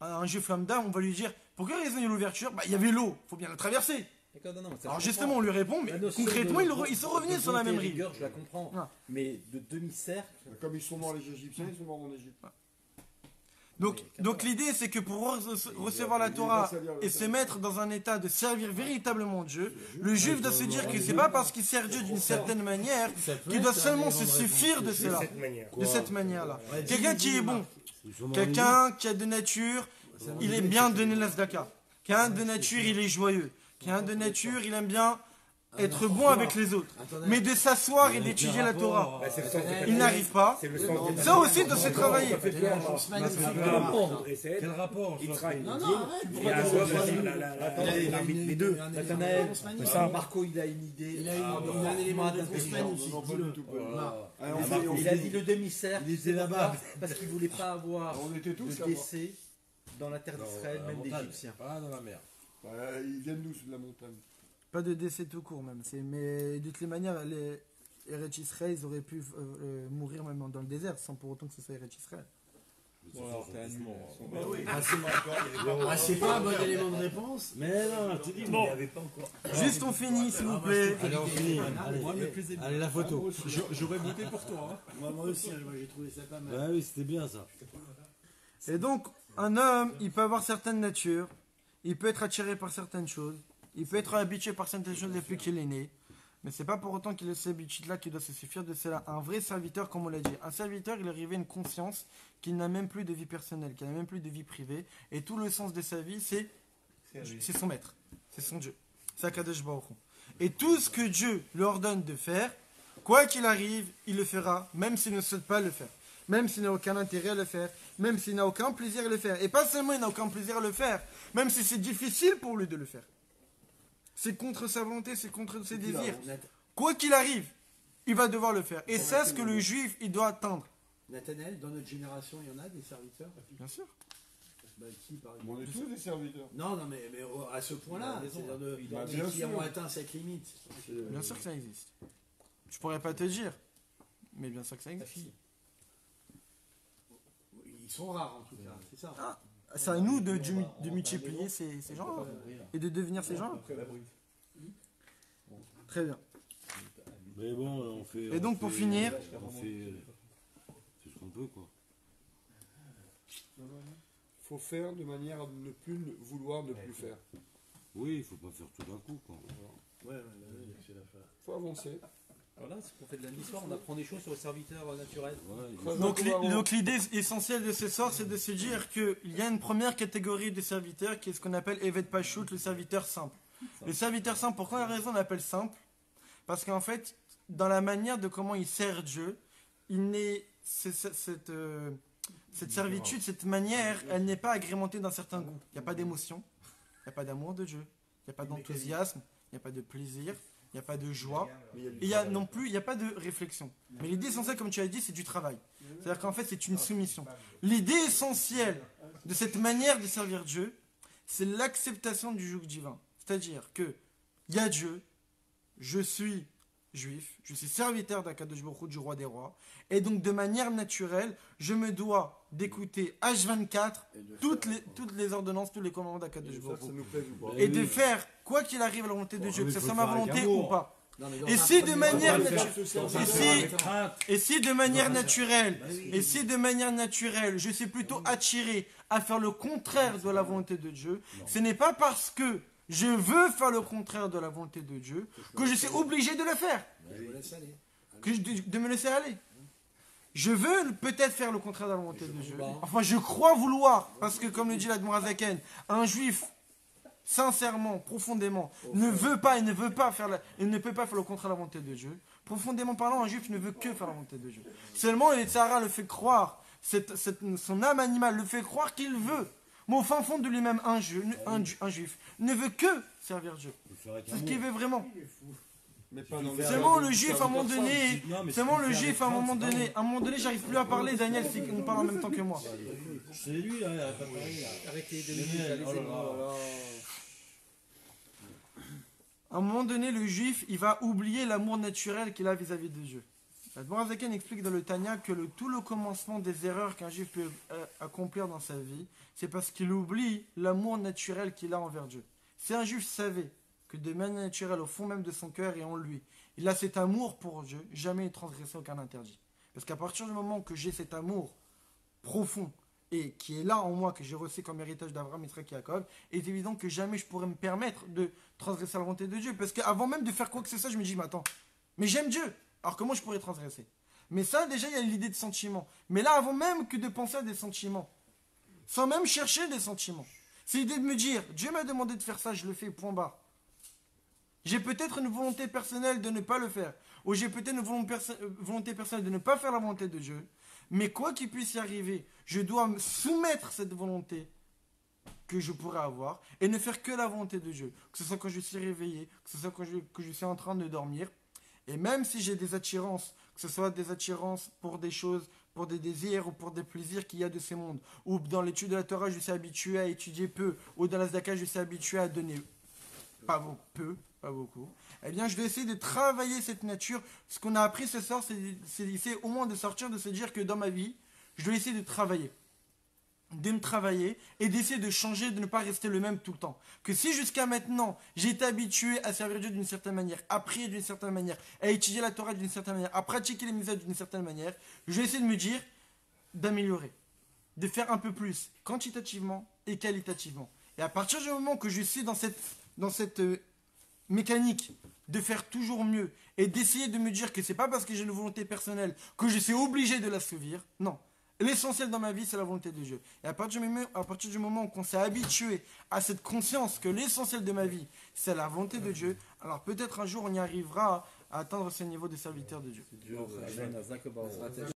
un juif lambda, on va lui dire, pour quelle raison il y a l'ouverture? Bah, il y avait l'eau, faut bien la traverser. D'accord, non, mais ça, Alors je justement, comprends. on lui répond, mais La notion concrètement, de- ils sont revenus de sur la bonté même et rive. rigueur, je la comprends. Ah. Mais de demi-cercle, Comme ils sont morts les Égyptiens, ils sont morts en Égypte. Donc l'idée, c'est que pour recevoir la Torah et se mettre dans un état de servir véritablement Dieu, le juif doit se dire que c'est pas parce qu'il sert Dieu d'une certaine manière qu'il doit seulement se suffire de cela, Cette manière. de cette manière-là. Quelqu'un qui est bon, Ils sont dans quelqu'un qui a de nature, il aime bien donner l'asdaka. Quelqu'un de nature, il est joyeux. Quelqu'un de nature, il aime bien être bon avec les autres. Mais de s'asseoir et d'étudier la Torah, Ben, c'est le sens il n'arrive pas. C'est le sens des- Ça aussi doit se travailler. Quel rapport Il ça travaille. Non, non, arrête. Il a Les deux. Nathanaël, Marco, il a une idée. Il a un élément de réponse magnifique. Non, pas Dis-le. du tout. Voilà. Allez, on fait- on Il fait- a dit le demi-cercle. Il était là-bas. Parce qu'il voulait pas avoir On était tous de là-bas. décès dans la terre d'Israël, même d'Égyptiens. Pas dans la mer. Voilà, ils viennent d'où, de la montagne? Pas de décès tout court même. Mais de toutes les manières, les Eretz Israël, ils auraient pu mourir même dans le désert sans pour autant que ce soit Eretz Israël. Ah, c'est pas un bon élément de réponse. Mais non, je te dis, mais il n'y avait pas encore. Juste on finit s'il vous plaît. Allez, on finit. Allez, Moi, me plaisait bien. allez, la photo. J'aurais voté pour toi. Hein. Moi aussi, moi j'ai trouvé ça pas mal. Ouais, oui, c'était bien ça. Et donc, un homme, il peut avoir certaines natures, il peut être attiré par certaines choses, il peut être habitué par certaines choses depuis qu'il est né, mais c'est pas pour autant qu'il a ces habitudes-là qu'il doit se suffire de cela. Un vrai serviteur, comme on l'a dit, un serviteur, il est arrivé à une conscience qu'il n'a même plus de vie personnelle, qu'il n'a même plus de vie privée, et tout le sens de sa vie, c'est son maître, c'est son Dieu, c'est Akadosh Baruch Hu. Et tout ce que Dieu lui ordonne de faire, quoi qu'il arrive, il le fera, même s'il ne souhaite pas le faire. Même s'il n'a aucun intérêt à le faire, même s'il n'a aucun plaisir à le faire. Et pas seulement il n'a aucun plaisir à le faire, même si c'est difficile pour lui de le faire. C'est contre sa volonté, c'est contre ses désirs. Quoi qu'il arrive, il va devoir le faire. Et c'est ce que le juif, il doit attendre. Nathanaël, dans notre génération, il y en a des serviteurs. Bien sûr. Bah, qui par exemple? On est tous des serviteurs. Non, non, mais à ce point-là, c'est-à-dire Bah, mais bien qui sûr. ont atteint cette limite. Bien sûr que ça existe. Je pourrais pas te dire, mais bien sûr que ça existe. Ils sont rares en tout cas, c'est ça. Ah, c'est à nous de multiplier ces gens-là et de devenir ces gens-là. Très bien. Mais bon, on fait. Et donc, pour finir, On fait. C'est ce qu'on peut, quoi. Faut faire de manière à ne plus vouloir ne plus faire. Oui, il faut pas faire tout d'un coup, quoi. Faut avancer. Voilà, c'est ce qu'on fait de lundi soir, on apprend des choses sur le serviteur naturel. Ouais, donc l'idée essentielle de ce soir, c'est de se dire qu'il y a une première catégorie de serviteurs qui est ce qu'on appelle Evet Pachout, le serviteur simple. Le serviteur simple, pourquoi la raison on l'appelle simple? Parce qu'en fait, dans la manière de comment il sert Dieu, il n'est cette servitude, cette manière, elle n'est pas agrémentée d'un certain goût. Il n'y a pas d'émotion, il n'y a pas d'amour de Dieu, il n'y a pas d'enthousiasme, il n'y a pas de plaisir, il n'y a pas de joie, et il y a non plus, il n'y a pas de réflexion. Mais l'idée essentielle, comme tu as dit, c'est du travail. C'est-à-dire qu'en fait, c'est une soumission. L'idée essentielle de cette manière de servir Dieu, c'est l'acceptation du joug divin. C'est-à-dire que il y a Dieu, je suis juif, je suis serviteur d'Akadosh Baruch Hu, du roi des rois, et donc de manière naturelle, je me dois d'écouter H24 toutes les ordonnances, tous les commandements d'Akadosh Baruch Hu, et de faire quoi qu'il arrive à la volonté de Dieu, que ce soit ma volonté ou pas. Et si de manière naturelle, je suis plutôt attiré à faire le contraire de la volonté de Dieu, ce n'est pas parce que je veux faire le contraire de la volonté de Dieu que je suis obligé de le faire, de me laisser aller. Je veux peut-être faire le contraire de la volonté de Dieu. Enfin, je crois vouloir, parce que comme le dit l'Admor Zaken, un juif sincèrement, profondément, ne peut pas faire le contraire de la volonté de Dieu. Profondément parlant, un juif ne veut que faire la volonté de Dieu. Seulement, le Tzara le fait croire, son âme animale le fait croire qu'il veut. Mais au fin fond de lui-même, un juif ne veut que servir Dieu. C'est ce qu'il veut vraiment. Seulement le juif à un moment donné, à un moment donné, j'arrive plus à parler. Daniel, c'est qu'on parle en même temps que moi. C'est lui, hein, il a pas parlé. Arrêtez de me À un moment donné, le juif, il va oublier l'amour naturel qu'il a vis-à-vis de Dieu. L'Admor Zaken explique dans le Tanya que tout le commencement des erreurs qu'un juif peut accomplir dans sa vie, c'est parce qu'il oublie l'amour naturel qu'il a envers Dieu. Si un juif savait que de manière naturelle, au fond même de son cœur et en lui, il a cet amour pour Dieu, jamais il transgresserait aucun interdit. Parce qu'à partir du moment que j'ai cet amour profond et qui est là en moi, que j'ai reçu comme héritage d'Abraham, Yitzhak et Jacob, il est évident que jamais je pourrais me permettre de transgresser la volonté de Dieu. Parce qu'avant même de faire quoi que ce soit, je me dis, mais attends, mais j'aime Dieu, alors comment je pourrais transgresser? Mais ça, déjà, il y a l'idée de sentiment. Mais là, avant même que de penser à des sentiments, sans même chercher des sentiments, c'est l'idée de me dire, Dieu m'a demandé de faire ça, je le fais, point barre. J'ai peut-être une volonté personnelle de ne pas le faire, ou j'ai peut-être une volonté personnelle de ne pas faire la volonté de Dieu, mais quoi qu'il puisse y arriver, je dois me soumettre cette volonté que je pourrais avoir et ne faire que la volonté de Dieu. Que ce soit quand je suis réveillé, que ce soit quand je suis en train de dormir. Et même si j'ai des attirances, que ce soit des attirances pour des choses, pour des désirs ou pour des plaisirs qu'il y a de ces mondes, ou dans l'étude de la Torah, je suis habitué à étudier peu, ou dans la Zdaka, je suis habitué à donner pas beaucoup, eh bien je dois essayer de travailler cette nature. Ce qu'on a appris ce soir, c'est d'essayer au moins de sortir, de se dire que dans ma vie, je dois essayer de me travailler et d'essayer de changer, de ne pas rester le même tout le temps. Que si jusqu'à maintenant, j'ai été habitué à servir Dieu d'une certaine manière, à prier d'une certaine manière, à étudier la Torah d'une certaine manière, à pratiquer les mitzvot d'une certaine manière, je vais essayer de me dire d'améliorer, de faire un peu plus, quantitativement et qualitativement. Et à partir du moment que je suis dans cette mécanique de faire toujours mieux et d'essayer de me dire que c'est pas parce que j'ai une volonté personnelle que je suis obligé de la suivre, non. L'essentiel dans ma vie, c'est la volonté de Dieu. Et à partir du moment qu'on s'est habitué à cette conscience que l'essentiel de ma vie, c'est la volonté de Dieu, alors peut-être un jour on y arrivera à atteindre ce niveau de serviteur de Dieu.